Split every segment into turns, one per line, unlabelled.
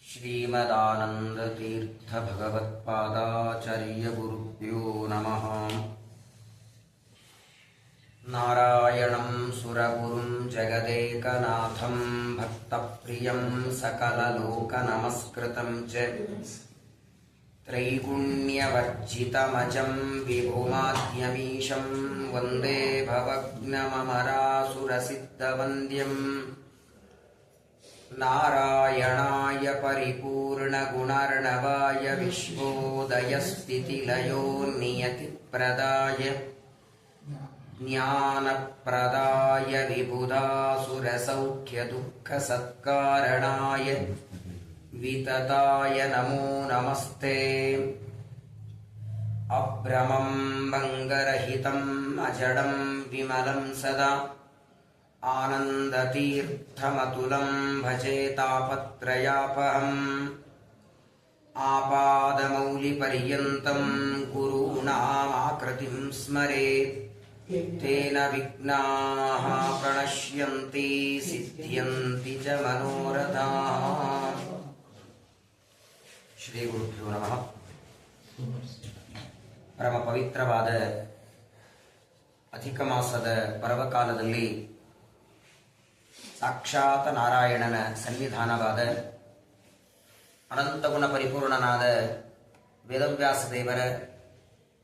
ಶ್ರೀಮದಾನಂದತೀರ್ಥ ಭಗವತ್ಪಾದಾಚಾರ್ಯ ಗುರುಭ್ಯೋ ನಮಃ. ನಾರಾಯಣಂ ಸುರಗುರುಂ ಜಗದೇಕನಾಥಂ ಭಕ್ತಪ್ರಿಯಂ ಸಕಲಲೋಕನಮಸ್ಕೃತಂ ಚ ತ್ರೈಗುಣ್ಯವರ್ಜಿತಮಜಂ ವಿಭುಮಾದ್ಯಮೀಶಂ ವಂದೇ ಭವಗ್ನಮರಾಸುರಸಿದ್ಧವಂದ್ಯಂ. ನಾರಾಯಣಾಯ ಪರಿಪೂರ್ಣಗುಣರ್ಣವಾಯ ವಿಶ್ವೋದಯಸ್ಥಿತಿಲಯೋ ನಿಯತಿಪ್ರದಾಯ ಜ್ಞಾನಪ್ರದಾಯ ವಿಬುಧಾಸುರಸೌಖ್ಯದುಃಖಸತ್ಕಾರಣಾಯ ವಿತತಾಯ ನಮೋ ನಮಸ್ತೆ. ಅಭ್ರಮಂ ಭಂಗರಹಿತಂ ಅಜಡಂ ವಿಮಲಂ ಸದಾ ಆನಂದತೀರ್ಥಮತುಲಂ ಭಜೆ ತಾಪತ್ರಯಾಪಹಂ. ಆಪಾದಮೌಲಿಪರ್ಯಂತಂ ಗುರೂಣಾಮಾಕೃತಿಂ ಸ್ಮರೇತ್ ತೇನ ವಿಘ್ನಾಃ ಪ್ರಣಶ್ಯಂತಿ ಸಿದ್ಧ್ಯಂತಿ ಚ ಮನೋರಥಾಃ. ಶ್ರೀ ಗುರುಭ್ಯೋ ನಮಃ. ಪರಮ ಪವಿತ್ರವಾದ ಅಧಿಕ ಮಾಸದ ಪರ್ವಕಾಲದಲ್ಲಿ ಸಾಕ್ಷಾತ್ ನಾರಾಯಣನ ಸನ್ನಿಧಾನವಾದ ಅನಂತಗುಣ ಪರಿಪೂರ್ಣನಾದ ವೇದವ್ಯಾಸ ದೇವರ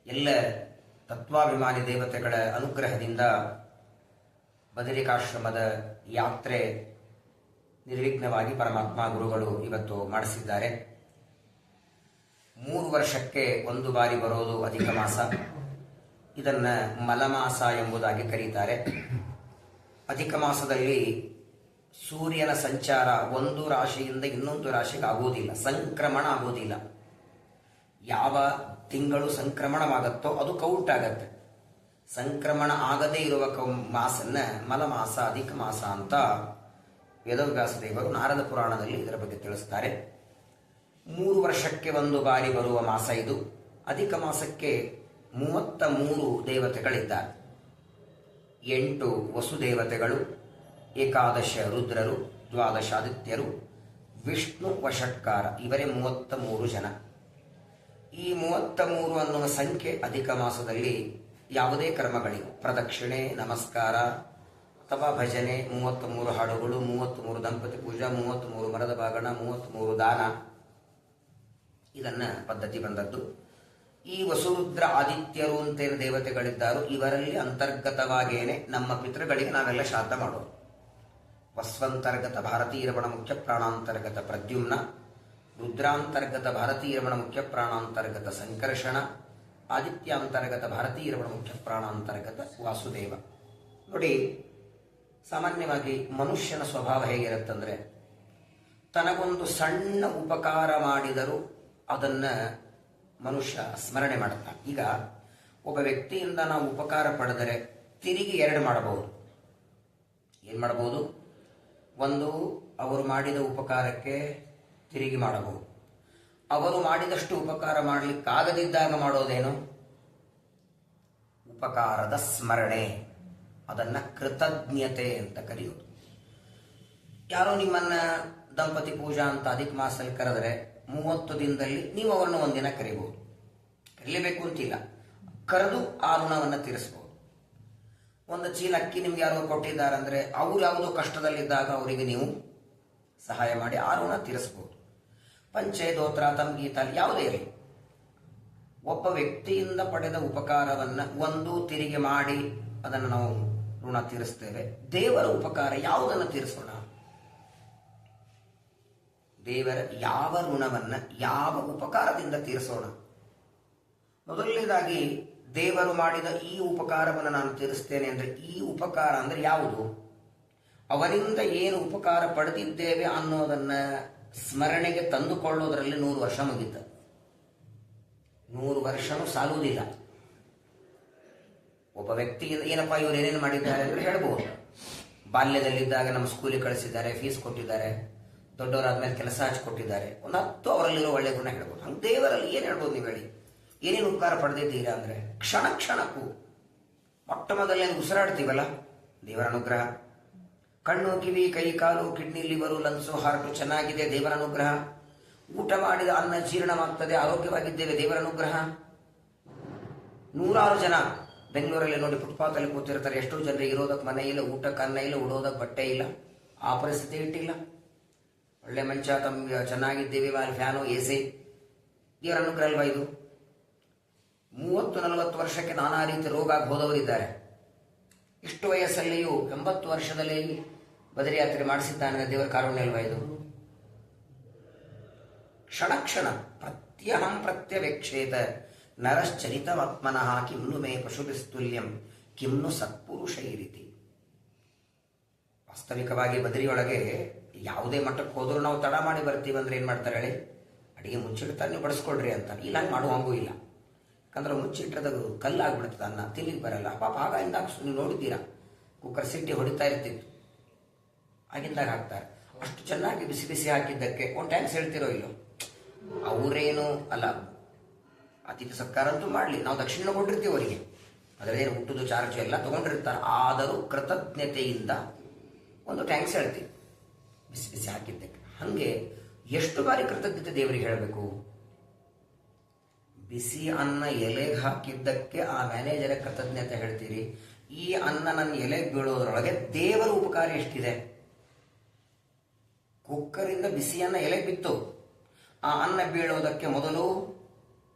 ಎಲ್ಲ ತತ್ವಾಭಿಮಾನಿ ದೇವತೆಗಳ ಅನುಗ್ರಹದಿಂದ ಬದರಿಕಾಶ್ರಮದ ಯಾತ್ರೆ ನಿರ್ವಿಘ್ನವಾಗಿ ಪರಮಾತ್ಮ ಗುರುಗಳು ಇವತ್ತು ಮಾಡಿಸಿದ್ದಾರೆ. 3 ವರ್ಷಕ್ಕೆ ಒಂದು ಬಾರಿ ಬರೋದು ಅಧಿಕ ಮಾಸ. ಇದನ್ನ ಮಲಮಾಸ ಎಂಬುದಾಗಿ ಕರೀತಾರೆ. ಅಧಿಕ ಮಾಸದಲ್ಲಿ ಸೂರ್ಯನ ಸಂಚಾರ ಒಂದು ರಾಶಿಯಿಂದ ಇನ್ನೊಂದು ರಾಶಿಗೆ ಆಗುವುದಿಲ್ಲ, ಸಂಕ್ರಮಣ ಆಗುವುದಿಲ್ಲ. ಯಾವ ತಿಂಗಳು ಸಂಕ್ರಮಣವಾಗತ್ತೋ ಅದು ಕೌಂಟ್ ಆಗತ್ತೆ. ಸಂಕ್ರಮಣ ಆಗದೇ ಇರುವ ಮಾಸನ್ನ ಮಲಮಾಸ ಅಧಿಕ ಮಾಸ ಅಂತ ವೇದವ್ಯಾಸ ದೇವರು ನಾರದ ಪುರಾಣದಲ್ಲಿ ಇದರ ಬಗ್ಗೆ ತಿಳಿಸ್ತಾರೆ. 3 ವರ್ಷಕ್ಕೆ ಒಂದು ಬಾರಿ ಬರುವ ಮಾಸ ಇದು. ಅಧಿಕ ಮಾಸಕ್ಕೆ 33 ದೇವತೆಗಳಿದ್ದಾರೆ. 8 ವಸುದೇವತೆಗಳು, 11 ರುದ್ರರು, 12 ಆದಿತ್ಯರು, ವಿಷ್ಣು ವಷಟ್ಕಾರ, ಇವರೇ 33 ಜನ. ಈ 33 ಅನ್ನುವ ಸಂಖ್ಯೆ ಅಧಿಕ ಮಾಸದಲ್ಲಿ ಯಾವುದೇ ಕರ್ಮಗಳಿಗೂ ಪ್ರದಕ್ಷಿಣೆ, ನಮಸ್ಕಾರ ಅಥವಾ ಭಜನೆ, 33 ಹಾಡುಗಳು, 33 ದಂಪತಿ ಪೂಜಾ, 33 ಮರದ ಬಾಗಣ, 33 ದಾನ, ಇದನ್ನ ಪದ್ಧತಿ ಬಂದದ್ದು. ಈ ವಸುರುದ್ರ ಆದಿತ್ಯರು ಅಂತೇನು ದೇವತೆಗಳಿದ್ದಾರೋ ಇವರಲ್ಲಿ ಅಂತರ್ಗತವಾಗೇನೆ ನಮ್ಮ ಪಿತೃಗಳಿಗೆ ನಾವೆಲ್ಲ ಶ್ರಾದ್ದ ಮಾಡೋದು. ವಸ್ವಂತರ್ಗತ ಭಾರತೀರಮಣ ಮುಖ್ಯ ಪ್ರಾಣಾಂತರ್ಗತ ಪ್ರದ್ಯುಮ್ನ, ರುದ್ರಾಂತರ್ಗತ ಭಾರತೀರಮಣ ಮುಖ್ಯ ಪ್ರಾಣಾಂತರ್ಗತ ಸಂಕರ್ಷಣ, ಆದಿತ್ಯಾಂತರ್ಗತ ಭಾರತೀರಮಣ ಮುಖ್ಯ ಪ್ರಾಣಾಂತರ್ಗತ ವಾಸುದೇವ. ನೋಡಿ, ಸಾಮಾನ್ಯವಾಗಿ ಮನುಷ್ಯನ ಸ್ವಭಾವ ಹೇಗಿರುತ್ತಂದ್ರೆ, ತನಗೊಂದು ಸಣ್ಣ ಉಪಕಾರ ಮಾಡಿದರೂ ಅದನ್ನ ಮನುಷ್ಯ ಸ್ಮರಣೆ ಮಾಡುತ್ತಾನೆ. ಈಗ ಒಬ್ಬ ವ್ಯಕ್ತಿಯಿಂದ ನಾವು ಉಪಕಾರ ಪಡೆದರೆ ತಿರುಗಿ 2 ಮಾಡಬಹುದು. ಏನ್ ಮಾಡಬಹುದು? ಒಂದು, ಅವರು ಮಾಡಿದ ಉಪಕಾರಕ್ಕೆ ತಿರುಗಿ ಮಾಡಬಹುದು. ಅವರು ಮಾಡಿದಷ್ಟು ಉಪಕಾರ ಮಾಡಲಿಕ್ಕಾಗದಿದ್ದಾಗ ಮಾಡೋದೇನು? ಉಪಕಾರದ ಸ್ಮರಣೆ, ಅದನ್ನ ಕೃತಜ್ಞತೆ ಅಂತ ಕರೆಯುವುದು. ಯಾರೋ ನಿಮ್ಮನ್ನ ದಂಪತಿ ಪೂಜಾ ಅಂತ ಅಧಿಕ ಮಾಸದಲ್ಲಿ ಕರೆದರೆ 30 ದಿನದಲ್ಲಿ ನೀವು ಅವರನ್ನು ಒಂದಿನ ಕರಿಬಹುದು. ಕರೀಲೇಬೇಕು ಅಂತಿಲ್ಲ, ಕರೆದು ಆ ಋಣವನ್ನು ತೀರಿಸಬಹುದು. ಒಂದು ಚೀಲ ಅಕ್ಕಿ ನಿಮ್ಗೆ ಯಾರೋ ಕೊಟ್ಟಿದ್ದಾರಂದ್ರೆ ಅವ್ರು ಯಾವುದೋ ಕಷ್ಟದಲ್ಲಿದ್ದಾಗ ಅವರಿಗೆ ನೀವು ಸಹಾಯ ಮಾಡಿ ಆ ಋಣ ತೀರಿಸಬಹುದು. ಪಂಚೆ, ದೋತ್ರ, ತಂಗೀತ ಯಾವುದೇ ಇರಲಿ, ಒಬ್ಬ ವ್ಯಕ್ತಿಯಿಂದ ಪಡೆದ ಉಪಕಾರವನ್ನ ಒಂದು ತಿರುಗಿ ಮಾಡಿ ಅದನ್ನು ನಾವು ಋಣ ತೀರಿಸ್ತೇವೆ. ದೇವರ ಉಪಕಾರ ಯಾವುದನ್ನು ತೀರಿಸೋಣ? ದೇವರ ಯಾವ ಋಣವನ್ನ ಯಾವ ಉಪಕಾರದಿಂದ ತೀರಿಸೋಣ? ಮೊದಲನೇದಾಗಿ, ದೇವರು ಮಾಡಿದ ಈ ಉಪಕಾರವನ್ನು ನಾನು ತೀರಿಸ್ತೇನೆ ಅಂದ್ರೆ ಈ ಉಪಕಾರ ಅಂದ್ರೆ ಯಾವುದು? ಅವರಿಂದ ಏನು ಉಪಕಾರ ಪಡೆದಿದ್ದೇವೆ ಅನ್ನೋದನ್ನ ಸ್ಮರಣೆಗೆ ತಂದುಕೊಳ್ಳೋದ್ರಲ್ಲಿ 100 ವರ್ಷ ಮುಗಿತ. 100 ವರ್ಷನೂ ಸಾಲುವುದಿಲ್ಲ. ಒಬ್ಬ ವ್ಯಕ್ತಿಯಿಂದ ಏನಪ್ಪಾ ಇವರು ಏನೇನು ಮಾಡಿದ್ದಾರೆ ಅಂದ್ರೆ ಹೇಳ್ಬೋದು. ಬಾಲ್ಯದಲ್ಲಿದ್ದಾಗ ನಮ್ಮ ಸ್ಕೂಲಿಗೆ ಕಳಿಸಿದ್ದಾರೆ, ಫೀಸ್ ಕೊಟ್ಟಿದ್ದಾರೆ, ದೊಡ್ಡವರಾದ್ಮೇಲೆ ಕೆಲಸ ಹಚ್ಕೊಟ್ಟಿದ್ದಾರೆ, ಒಂದು 10 ಅವರಲ್ಲಿರೋ ಒಳ್ಳೆ ಗುಣ ಹೇಳ್ಬೋದು. ಹಂಗೆ ದೇವರಲ್ಲಿ ಏನ್ ಹೇಳ್ಬೋದು ನೀವು ಹೇಳಿ? ಏನೇನು ಉಪಕಾರ ಪಡೆದಿದ್ದೀರಾ ಅಂದ್ರೆ ಕ್ಷಣ ಕ್ಷಣಕ್ಕೂ ಮೊಟ್ಟ ಮೊದಲನೇ ಉಸಿರಾಡ್ತೀವಲ್ಲ, ದೇವರ ಅನುಗ್ರಹ. ಕಣ್ಣು, ಕಿವಿ, ಕೈ, ಕಾಲು, ಕಿಡ್ನಿ, ಲಿವರು, ಲಂಗ್ಸು, ಹಾರ್ಟು ಚೆನ್ನಾಗಿದೆ, ದೇವರ ಅನುಗ್ರಹ. ಊಟ ಮಾಡಿದ ಅನ್ನ ಜೀರ್ಣವಾಗ್ತದೆ, ಆರೋಗ್ಯವಾಗಿದ್ದೇವೆ, ದೇವರ ಅನುಗ್ರಹ. ನೂರಾರು ಜನ ಬೆಂಗಳೂರಲ್ಲಿ ನೋಡಿ ಫುಟ್ಪಾತಲ್ಲಿ ಕೂತಿರ್ತಾರೆ. ಎಷ್ಟೋ ಜನರಿಗೆ ಇರೋದಕ್ಕೆ ಮನೆ ಇಲ್ಲ, ಊಟಕ್ಕೆ ಅನ್ನ ಇಲ್ಲ, ಉಡೋದಕ್ಕೆ ಬಟ್ಟೆ ಇಲ್ಲ, ಆ ಪರಿಸ್ಥಿತಿ ಇಟ್ಟಿಲ್ಲ. ಒಳ್ಳೆ ಮಂಚ, ತಮ್ಮ ಚೆನ್ನಾಗಿದ್ದೇವೆ, ಮೇಲೆ ಫ್ಯಾನು, ಎ ಸಿ, ದೇವರ ಅನುಗ್ರಹ ಅಲ್ವಾ ಇದು? 30-40 ವರ್ಷಕ್ಕೆ ನಾನಾ ರೀತಿ ರೋಗ ಹೋದವರಿದ್ದಾರೆ. ಇಷ್ಟು ವಯಸ್ಸಲ್ಲಿಯೂ 80 ವರ್ಷದಲ್ಲಿ ಬದರಿ ಯಾತ್ರೆ ಮಾಡಿಸಿದ್ದಾನೆ, ದೇವರ ಕಾರುಣ್ಯ ಅಲ್ವಾ ಇದು? ಕ್ಷಣ ಕ್ಷಣ ಪ್ರತ್ಯಹಂ ಪ್ರತ್ಯವೇಕ್ಷೇತ ನರಶ್ಚರಿತವಾತ್ಮನಃ ಕಿಮ್ನು ಮೇ ಪಶುಭಿಸ್ತುಲ್ಯಂ ಕಿಮ್ನು ಸತ್ಪುರುಷೈರಿತಿ. ವಾಸ್ತವಿಕವಾಗಿ ಬದರಿಯೊಳಗೆ ಯಾವುದೇ ಮಟ್ಟಕ್ಕೆ ಹೋದರೂ ನಾವು ತಡ ಮಾಡಿ ಬರ್ತೀವಿ ಅಂದ್ರೆ ಏನು ಮಾಡ್ತಾರೆ ಹೇಳಿ? ಅಡಿಗೆ ಮುಚ್ಚಿಡ್ತಾರೆ, ನೀವು ಬಡಿಸ್ಕೊಳ್ರಿ ಅಂತ. ಇಲ್ಲ, ಹಂಗೆ ಮಾಡುವಂಗೂ ಇಲ್ಲ. ಯಾಕಂದ್ರೆ ಮುಚ್ಚಿಟ್ಟದ್ದು ಕಲ್ಲಾಗ್ಬಿಡ್ತದೆ, ಅನ್ನ ತಿನ್ಲಿಕ್ಕೆ ಬರಲ್ಲ. ಪಾಪ ಆಗಿಂದಾಗ ನೀವು ನೋಡಿದ್ದೀರಾ, ಕುಕ್ಕರ್ ಸಿಟ್ಟಿ ಹೊಡಿತಾ ಇರ್ತಿತ್ತು, ಆಗಿಂದಾಗ ಹಾಕ್ತಾರೆ. ಅಷ್ಟು ಚೆನ್ನಾಗಿ ಬಿಸಿ ಬಿಸಿ ಹಾಕಿದ್ದಕ್ಕೆ ಒಂದು ಟ್ಯಾಂಕ್ಸ್ ಹೇಳ್ತಿರೋ ಇಲ್ಲೋ? ಅವರೇನು ಅಲ್ಲ, ಅತಿಥಿ ಸತ್ಕಾರ ಅಂತೂ ಮಾಡಲಿ, ನಾವು ದಕ್ಷಿಣ ಕೊಟ್ಟಿರ್ತೀವಿ ಅವರಿಗೆ, ಅದರದೇನು ಹುಟ್ಟುದು ಚಾರ್ಜ್ ಎಲ್ಲ ತಗೊಂಡಿರ್ತಾರೆ. ಆದರೂ ಕೃತಜ್ಞತೆಯಿಂದ ಒಂದು ಟ್ಯಾಂಕ್ಸ್ ಹೇಳ್ತೀವಿ ಬಿಸಿ ಬಿಸಿ ಹಾಕಿದ್ದಕ್ಕೆ. ಹಾಗೆ ಎಷ್ಟು ಬಾರಿ ಕೃತಜ್ಞತೆ ದೇವರಿಗೆ ಹೇಳಬೇಕು? ಬಿಸಿ ಅನ್ನ ಎಲೆಗೆ ಹಾಕಿದ್ದಕ್ಕೆ ಆ ಮ್ಯಾನೇಜರ್ ಕೃತಜ್ಞತೆ ಹೇಳ್ತೀರಿ. ಈ ಅನ್ನ ನನ್ನ ಎಲೆಗೆ ಬೀಳೋದ್ರೊಳಗೆ ದೇವರ ಉಪಕಾರ ಎಷ್ಟಿದೆ? ಕುಕ್ಕರಿಂದ ಬಿಸಿ ಅನ್ನ ಎಲೆಗೆ ಬಿತ್ತು, ಆ ಅನ್ನ ಬೀಳೋದಕ್ಕೆ ಮೊದಲು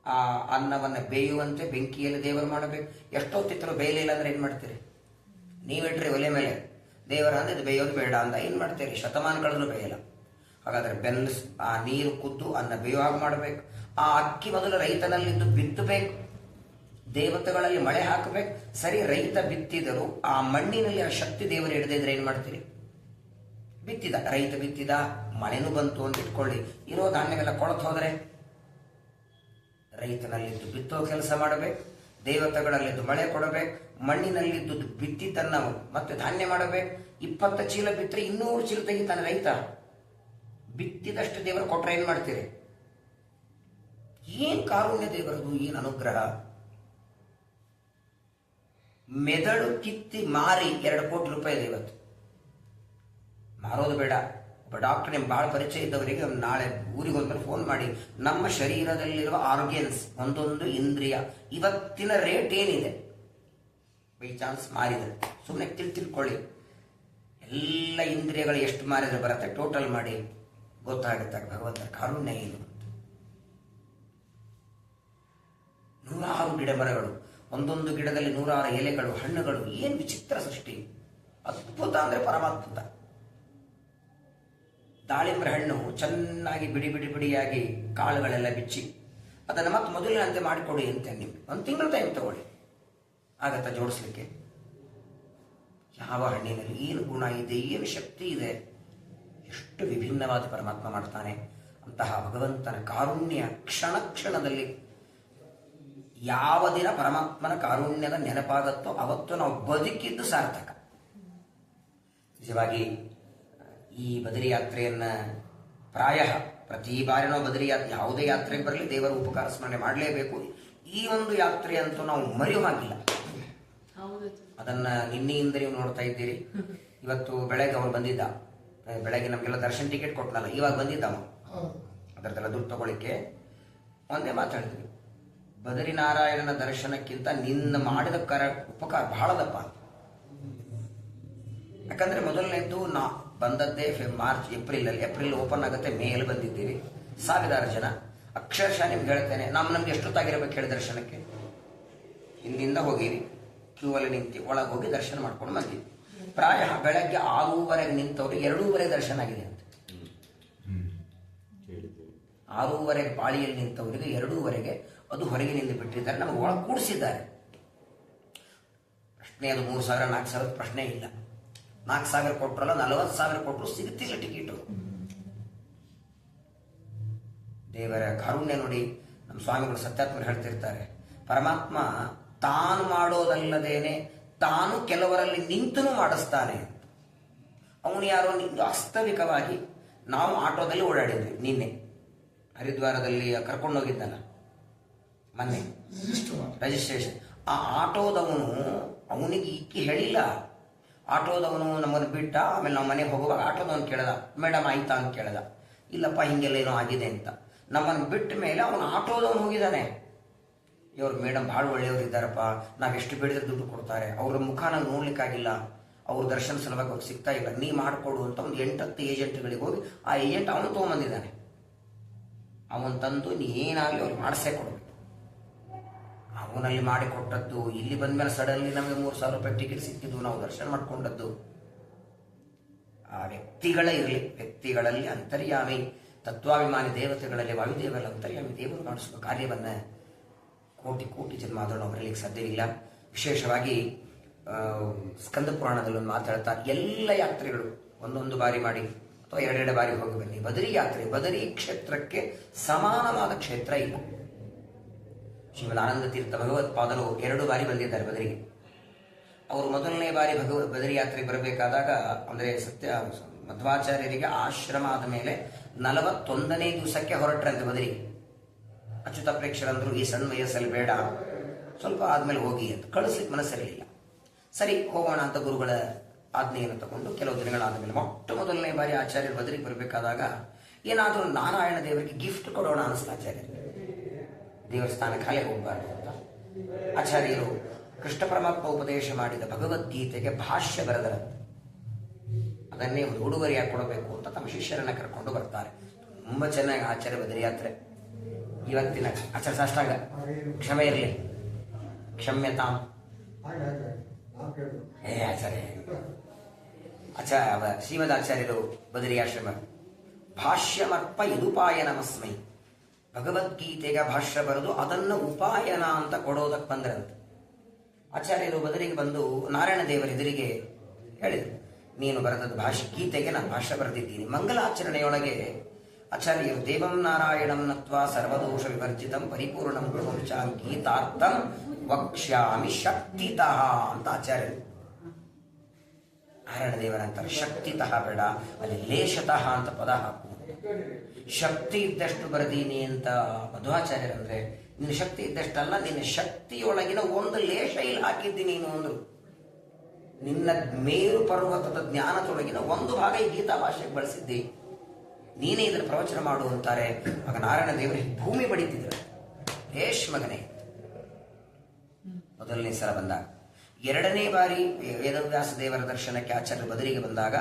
ಆ ಅನ್ನವನ್ನು ಬೇಯುವಂತೆ ಬೆಂಕಿಯಲ್ಲಿ ದೇವರು ಮಾಡಬೇಕು. ಎಷ್ಟೊತ್ತಿತ್ತರೂ ಬೇಯಲಿಲ್ಲ ಅಂದ್ರೆ ಏನ್ ಮಾಡ್ತೀರಿ? ನೀವಿಟ್ರಿ ಒಲೆ ಮೇಲೆ, ದೇವರ ಅಂದ್ರೆ ಬೇಯೋದು ಬೇಡ ಅಂತ ಏನ್ ಮಾಡ್ತೀರಿ? ಶತಮಾನಗಳನ್ನು ಬೇಯಲ್ಲ. ಹಾಗಾದ್ರೆ ಆ ನೀರು ಕುದ್ದು ಅನ್ನ ಬೇಯುವಾಗ ಮಾಡಬೇಕು. ಆ ಅಕ್ಕಿ ಮೊದಲು ರೈತನಲ್ಲಿದ್ದು ಬಿತ್ತಬೇಕು, ದೇವತೆಗಳಲ್ಲಿ ಮಳೆ ಹಾಕಬೇಕು. ಸರಿ, ರೈತ ಬಿತ್ತಿದರು, ಆ ಮಣ್ಣಿನಲ್ಲಿ ಆ ಶಕ್ತಿ ದೇವರು ಹಿಡದೇ ಇದ್ರೆ ಏನ್ ಮಾಡ್ತೀರಿ? ಬಿತ್ತಿದ ರೈತ ಬಿತ್ತಿದ, ಮಳೆನೂ ಬಂತು ಅಂತ ಇಟ್ಕೊಳ್ಳಿ, ಇರೋ ಧಾನ್ಯವೆಲ್ಲ ಕೊಳತು ಹೋದರೆ ರೈತನಲ್ಲಿದ್ದು ಬಿತ್ತೋ ಕೆಲಸ ಮಾಡಬೇಕು, ದೇವತೆಗಳಲ್ಲಿದ್ದು ಮಳೆ ಕೊಡಬೇಕು, ಮಣ್ಣಿನಲ್ಲಿದ್ದು ಬಿತ್ತಿದ್ದನ್ನ ಮತ್ತೆ ಧಾನ್ಯ ಮಾಡಬೇಕು. 20 ಚೀಲ ಬಿತ್ತರೆ 200 ಚೀಲ ತೆಗಿತಾನೆ ರೈತ. ಬಿತ್ತಿದಷ್ಟು ದೇವರು ಕೊಟ್ರೆ ಏನ್ ಮಾಡ್ತೀರಿ? ಏನ್ ಕಾರುಣ್ಯ ದೇವರದು, ಏನ್ ಅನುಗ್ರಹ! ಮೆದಳು ಕಿತ್ತಿ ಮಾರಿ 2 ಕೋಟಿ ರೂಪಾಯಿ ಇದೆ ಇವತ್ತು. ಮಾರೋದು ಬೇಡ. ಒಬ್ಬ ಡಾಕ್ಟರ್ ನಿಮ್ಗೆ ಬಹಳ ಪರಿಚಯ ಇದ್ದವರಿಗೆ ನಾಳೆ ಊರಿಗೆ ಹೋದ್ಮೇಲೆ ಫೋನ್ ಮಾಡಿ, ನಮ್ಮ ಶರೀರದಲ್ಲಿರುವ ಆರ್ಗನ್ಸ್, ಒಂದೊಂದು ಇಂದ್ರಿಯ ಇವತ್ತಿನ ರೇಟ್ ಏನಿದೆ, ಬೈ ಚಾನ್ಸ್ ಮಾರಿದರೆ ಸುಮ್ಮನೆ ತಿಳ್ಕೊಳ್ಳಿ. ಎಲ್ಲ ಇಂದ್ರಿಯಗಳು ಎಷ್ಟು ಮಾರಿದ್ರೆ ಬರುತ್ತೆ, ಟೋಟಲ್ ಮಾಡಿ ಗೊತ್ತಾಗುತ್ತೆ ಭಗವಂತನ ಕಾರುಣ್ಯ ಏನು. 100 ಗಿಡ ಮರಗಳು, ಒಂದೊಂದು ಗಿಡದಲ್ಲಿ 100 ಎಲೆಗಳು, ಹಣ್ಣುಗಳು, ಏನ್ ವಿಚಿತ್ರ ಸೃಷ್ಟಿ! ಅದ್ಭುತ ಅಂದ್ರೆ ಪರಮಾದ್ಭುತ. ದಾಳಿಂಬೆ ಹಣ್ಣು ಚೆನ್ನಾಗಿ ಬಿಡಿ ಬಿಡಿ ಬಿಡಿಯಾಗಿ ಕಾಳುಗಳೆಲ್ಲ ಬಿಚ್ಚಿ ಅದನ್ನು ಮತ್ತೆ ಮೊದಲಿನಂತೆ ಮಾಡಿಕೊಡಿ ಅಂತ ನಿಮ್ಗೆ 1 ತಿಂಗಳು ಟೈಮ್ ತಗೊಳ್ಳಿ, ಆಗತ್ತ ಜೋಡಿಸ್ಲಿಕ್ಕೆ? ಯಾವ ಹಣ್ಣಿನಲ್ಲಿ ಏನು ಗುಣ ಇದೆ, ಏನು ಶಕ್ತಿ ಇದೆ, ಎಷ್ಟು ವಿಭಿನ್ನವಾದ ಪರಮಾತ್ಮ ಮಾಡ್ತಾನೆ. ಅಂತಹ ಭಗವಂತನ ಕಾರುಣ್ಯ ಕ್ಷಣ ಕ್ಷಣದಲ್ಲಿ ಯಾವ ದಿನ ಪರಮಾತ್ಮನ ಕಾರುಣ್ಯದ ನೆನಪಾಗತ್ತೋ ಅವತ್ತು ನಾವು ಬದುಕಿದ್ದು ಸಾರ್ಥಕ. ನಿಜವಾಗಿ ಈ ಬದರಿ ಯಾತ್ರೆಯನ್ನ ಪ್ರಾಯ ಪ್ರತಿ ಬಾರಿ ನಾವು ಬದರಿ ಯಾವುದೇ ಯಾತ್ರೆಗೆ ಬರಲಿ ದೇವರ ಉಪಕಾರ ಸ್ಮರಣೆ ಮಾಡಲೇಬೇಕು. ಈ ಒಂದು ಯಾತ್ರೆ ಅಂತೂ ನಾವು ಮರೆಯೋ ಹಾಗಿಲ್ಲ. ಅದನ್ನ ನಿನ್ನೆಯಿಂದ ನೀವು ನೋಡ್ತಾ ಇದ್ದೀರಿ. ಇವತ್ತು ಬೆಳಗ್ಗೆ ಅವನು ಬಂದಿದ್ದ, ಬೆಳಗ್ಗೆ ನಮಗೆಲ್ಲ ದರ್ಶನ ಟಿಕೆಟ್ ಕೊಟ್ಟನಲ್ಲ, ಇವಾಗ ಬಂದಿದ್ದ ಅವನು ಅದರದೆಲ್ಲ ದುಡ್ಡು ತಗೊಳ್ಳಿಕ್ಕೆ. ಒಂದೇ ಮಾತಾಡಿದ್ವಿ, ಬದರಿನಾರಾಯಣನ ದರ್ಶನಕ್ಕಿಂತ ನಿನ್ನ ಮಾಡಿದ ಉಪಕಾರ ಬಹಳದಪ್ಪ. ಯಾಕಂದ್ರೆ ಮೊದಲನೇದ್ದು ನಾ ಬಂದದ್ದೇ ಮಾರ್ಚ್ ಏಪ್ರಿಲ್ ಓಪನ್ ಆಗುತ್ತೆ, ಮೇಯಲ್ಲಿ ಬಂದಿದ್ದೀವಿ. 1000 ಜನ ಅಕ್ಷರಶಃ ನಿಮ್ಗೆ ಹೇಳ್ತೇನೆ, ನಮ್ಗೆ ಎಷ್ಟೊತ್ತಾಗಿರ್ಬೇಕು ಹೇಳಿ ದರ್ಶನಕ್ಕೆ? ಹಿಂದಿಂದ ಹೋಗಿರಿ, ಕ್ಯೂ ಅಲ್ಲಿ ನಿಂತು ಒಳಗೆ ಹೋಗಿ ದರ್ಶನ ಮಾಡ್ಕೊಂಡು ಬಂದಿವಿ. ಪ್ರಾಯ ಬೆಳಗ್ಗೆ 6:30 ನಿಂತವ್ರು 2:30 ದರ್ಶನ ಆಗಿದೆ ಅಂತ. 6:30 ಪಾಳಿಯಲ್ಲಿ ನಿಂತವರಿಗೆ 2:30 ಅದು ಹೊರಗೆ ನಿಂತು ಬಿಟ್ಟಿದ್ದಾರೆ, ನಮಗೆ ಒಳಗೆ ಕೂಡಿಸಿದ್ದಾರೆ. ಪ್ರಶ್ನೆ ಅದು 3,000 4,000 ಪ್ರಶ್ನೆ ಇಲ್ಲ. 4,000 ಕೊಟ್ಟರಲ್ಲ, 40,000 ಕೊಟ್ಟರು ಸಿಗುತ್ತಿಲ್ಲ ಟಿಕೆಟು. ದೇವರ ಕಾರುಣ್ಯ ನೋಡಿ. ನಮ್ಮ ಸ್ವಾಮಿಗಳು ಸತ್ಯಾತ್ಮರು ಹೇಳ್ತಿರ್ತಾರೆ, ಪರಮಾತ್ಮ ತಾನು ಮಾಡೋದಲ್ಲದೇನೆ ತಾನು ಕೆಲವರಲ್ಲಿ ನಿಂತೂ ಮಾಡಿಸ್ತಾನೆ. ಅವನು ಯಾರೋ ವಾಸ್ತವಿಕವಾಗಿ ನಾವು ಆಟೋದಲ್ಲಿ ಓಡಾಡಿದ್ವಿ ನಿನ್ನೆ, ಹರಿದ್ವಾರದಲ್ಲಿ ಕರ್ಕೊಂಡೋಗಿದ್ದಲ್ಲ ಮೊನ್ನೆ ರಿಜಿಸ್ಟ್ರೇಷನ್. ಆ ಆಟೋದವನು ಅವನಿಗೆ ಇಕ್ಕಿ ಹೇಳಿಲ್ಲ, ಆಟೋದವನು ನಮ್ಮನ್ನು ಬಿಟ್ಟ. ಆಮೇಲೆ ನಾವು ಮನೆಗೆ ಹೋಗುವಾಗ ಆಟೋದವನು ಕೇಳ್ದ, ಮೇಡಮ್ ಆಯ್ತಾ ಅಂತ ಕೇಳ್ದ. ಇಲ್ಲಪ್ಪ ಹಿಂಗೆಲ್ಲ ಏನೋ ಆಗಿದೆ ಅಂತ. ನಮ್ಮನ್ನು ಬಿಟ್ಟ ಮೇಲೆ ಅವನು ಆಟೋದವನು ಹೋಗಿದ್ದಾನೆ. ಇವ್ರು ಮೇಡಮ್ ಭಾಳ ಒಳ್ಳೆಯವರು ಇದ್ದಾರಪ್ಪ, ನಾವೆಷ್ಟು ಬೇಡಿದ್ರೆ ದುಡ್ಡು ಕೊಡ್ತಾರೆ, ಅವ್ರ ಮುಖ ನಾವು ನೋಡ್ಲಿಕ್ಕಾಗಿಲ್ಲ, ಅವ್ರ ದರ್ಶನ ಸಲುವಾಗಿ ಅವ್ರು ಸಿಗ್ತಾ ಇಲ್ಲ, ನೀ ಮಾಡಿಕೊಡು ಅಂತ ಒಂದು 8-10 ಏಜೆಂಟ್ಗಳಿಗೆ ಹೋಗಿ ಆ ಏಜೆಂಟ್ ಅವನು ತೊಗೊಂಬಂದಿದ್ದಾನೆ. ಅವನು ತಂದು ನೀ ಏನಾಗಲಿ ಅವ್ರಿಗೆ ಮಾಡಿಸೇ ಕೊಡಬೇಕು. ಅವನಲ್ಲಿ ಮಾಡಿಕೊಟ್ಟದ್ದು ಇಲ್ಲಿ ಬಂದ್ಮೇಲೆ ಸಡನ್ಲಿ ನಮಗೆ 3,000 ರೂಪಾಯಿ ಟಿಕೆಟ್ ಸಿಕ್ಕಿದ್ದು, ನಾವು ದರ್ಶನ ಮಾಡ್ಕೊಂಡದ್ದು. ಆ ವ್ಯಕ್ತಿಗಳಲ್ಲಿ ಅಂತರ್ಯಾಮಿ ತತ್ವಾಭಿಮಾನಿ ದೇವತೆಗಳಲ್ಲಿ ವಾಯುದೇವರ ಅಂತರ್ಯಾಮಿ ದೇವರು ಮಾಡಿಸುವ ಕಾರ್ಯವನ್ನ ಕೋಟಿ ಜನ್ಮಾದರೂ ನಾವು ಬರಲಿಕ್ಕೆ ಸಾಧ್ಯವಿಲ್ಲ. ವಿಶೇಷವಾಗಿ ಸ್ಕಂದ ಪುರಾಣದಲ್ಲಿ ಒಂದು ಮಾತಾಡ್ತಾರೆ, ಎಲ್ಲ ಯಾತ್ರೆಗಳು ಒಂದೊಂದು ಬಾರಿ ಮಾಡಿ ಅಥವಾ 2 ಬಾರಿ ಹೋಗಿ ಬನ್ನಿ. ಬದರಿ ಯಾತ್ರೆ, ಬದರಿ ಕ್ಷೇತ್ರಕ್ಕೆ ಸಮಾನವಾದ ಕ್ಷೇತ್ರ ಇಲ್ಲ. ಶ್ರೀಮದ್ ಆನಂದ ತೀರ್ಥ ಭಗವತ್ಪಾದರು 2 ಬಾರಿ ಬಂದಿದ್ದಾರೆ ಬದರಿಗೆ. ಅವರು ಮೊದಲನೇ ಬಾರಿ ಬದರಿ ಯಾತ್ರೆಗೆ ಬರಬೇಕಾದಾಗ, ಅಂದರೆ ಮಧ್ವಾಚಾರ್ಯರಿಗೆ ಆಶ್ರಮ ಆದ ಮೇಲೆ 41ನೇ ದಿವಸಕ್ಕೆ ಹೊರಟ್ರಂತೆ ಬದರಿಗೆ. ಅಚ್ಯುತ ಪ್ರೇಕ್ಷರಂದ್ರು ಈ ಸಣ್ಣ ವಯಸ್ಸಲ್ಲಿ ಬೇಡ, ಸ್ವಲ್ಪ ಆದ್ಮೇಲೆ ಹೋಗಿ ಅಂತ ಕಳಿಸ್ಲಿಕ್ಕೆ ಮನಸ್ಸಿರಲಿಲ್ಲ. ಸರಿ ಹೋಗೋಣ ಅಂತ ಗುರುಗಳ ಆಜ್ಞೆಯನ್ನು ತಗೊಂಡು ಕೆಲವು ದಿನಗಳಾದ ಮೇಲೆ ಮೊದಲನೇ ಬಾರಿ ಆಚಾರ್ಯರು ಬದರಿಗೆ ಬರಬೇಕಾದಾಗ ಏನಾದರೂ ನಾರಾಯಣ ದೇವರಿಗೆ ಗಿಫ್ಟ್ ಕೊಡೋಣ ಅನಿಸ್ತು ಆಚಾರ್ಯರು. ದೇವಸ್ಥಾನ ಖಾಲಿ ಹೋಗಬಾರ್ದು ಅಂತ ಆಚಾರ್ಯರು ಕೃಷ್ಣ ಪರಮಾತ್ಮ ಉಪದೇಶ ಮಾಡಿದ ಭಗವದ್ಗೀತೆಗೆ ಭಾಷ್ಯ ಬರೆದರಂತೆ. ಅದನ್ನೇ ಒಂದು ಉಡುಗೊರೆಯಾಗಿ ಕೊಡಬೇಕು ಅಂತ ತಮ್ಮ ಶಿಷ್ಯರನ್ನ ಕರ್ಕೊಂಡು ಬರ್ತಾರೆ. ತುಂಬಾ ಚೆನ್ನಾಗಿ ಆಚಾರ್ಯ ಬದರಿ ಯಾತ್ರೆ. ಇವತ್ತಿನ ಆಚಾರ್ಯ ಸಾಷ್ಟಾಂಗ ಕ್ಷಮೆ ಇರಲಿ, ಕ್ಷಮ್ಯತಾಂ. ಶ್ರೀಮದ್ ಆಚಾರ್ಯರು ಬದರಿ ಆಶ್ರಮ ಭಾಷ್ಯಮರ್ಪ ಯದುಪಾಯನಮಸ್ಮೈ, ಭಗವದ್ಗೀತೆಗೆ ಭಾಷ್ಯ ಬರೆದು ಅದನ್ನು ಉಪಾಯನ ಅಂತ ಕೊಡೋದಕ್ಕೆ ಬಂದ್ರಂತೆ. ಆಚಾರ್ಯರು ಬದರಿಗೆ ಬಂದು ನಾರಾಯಣ ದೇವರ ಎದುರಿಗೆ ಹೇಳಿದರು, ನೀನು ಬರೆದದ್ದು ಗೀತೆಗೆ ನಾನು ಭಾಷ್ಯ ಬರೆದಿದ್ದೀನಿ. ಮಂಗಲಾಚರಣೆಯೊಳಗೆ ಆಚಾರ್ಯರು ದೇವಂ ನಾರಾಯಣಂ ನತ್ವಾ ಸರ್ವದೋಷ ವಿವರ್ಜಿತಂ ಪರಿಪೂರ್ಣಂ ಗುರುವಂಶಾಂ ಗೀತಾರ್ಥಂ ವಕ್ಷ್ಯಾಮಿ ಶಕ್ತಿತಃ ಅಂತ ಆಚಾರ್ಯರು. ನಾರಾಯಣ ದೇವರಂತಾರೆ ಶಕ್ತಿತಃ ಬೇಡ, ಅಲ್ಲಿ ಲೇಷತಃ ಅಂತ ಪದ ಹಾಕು. ಶಕ್ತಿ ಇದ್ದಷ್ಟು ಬರೆದೀನಿ ಅಂತ ಮಧ್ವಾಚಾರ್ಯರಂದ್ರೆ ನಿನ್ನ ಶಕ್ತಿ ಇದ್ದಷ್ಟಲ್ಲ, ನಿನ್ನ ಶಕ್ತಿಯೊಳಗಿನ ಒಂದು ಲೇಷ ಇಲ್ಲಿ ಹಾಕಿದ್ದೀನಿ ನೀನು ಅಂದ್ರು. ನಿನ್ನ ಮೇರು ಪರ್ವತದ ಜ್ಞಾನದೊಳಗಿನ ಒಂದು ಭಾಗ ಈ ಗೀತಾ ಭಾಷೆಗೆ ಬಳಸಿದ್ದಿ, ನೀನೇ ಇದರ ಪ್ರವಚನ ಮಾಡು ಅಂತಾರೆ. ಆಗ ನಾರಾಯಣ ದೇವರಿಗೆ ಭೂಮಿ ಬಡಿತಿದ್ರು. ಲೇಷ್ ಮಗನೇ. ಮೊದಲನೇ ಸಲ ಬಂದಾಗ, 2ನೇ ಬಾರಿ ವೇದವ್ಯಾಸ ದೇವರ ದರ್ಶನಕ್ಕೆ ಆಚಾರ್ಯ ಬದರಿಗೆ ಬಂದಾಗ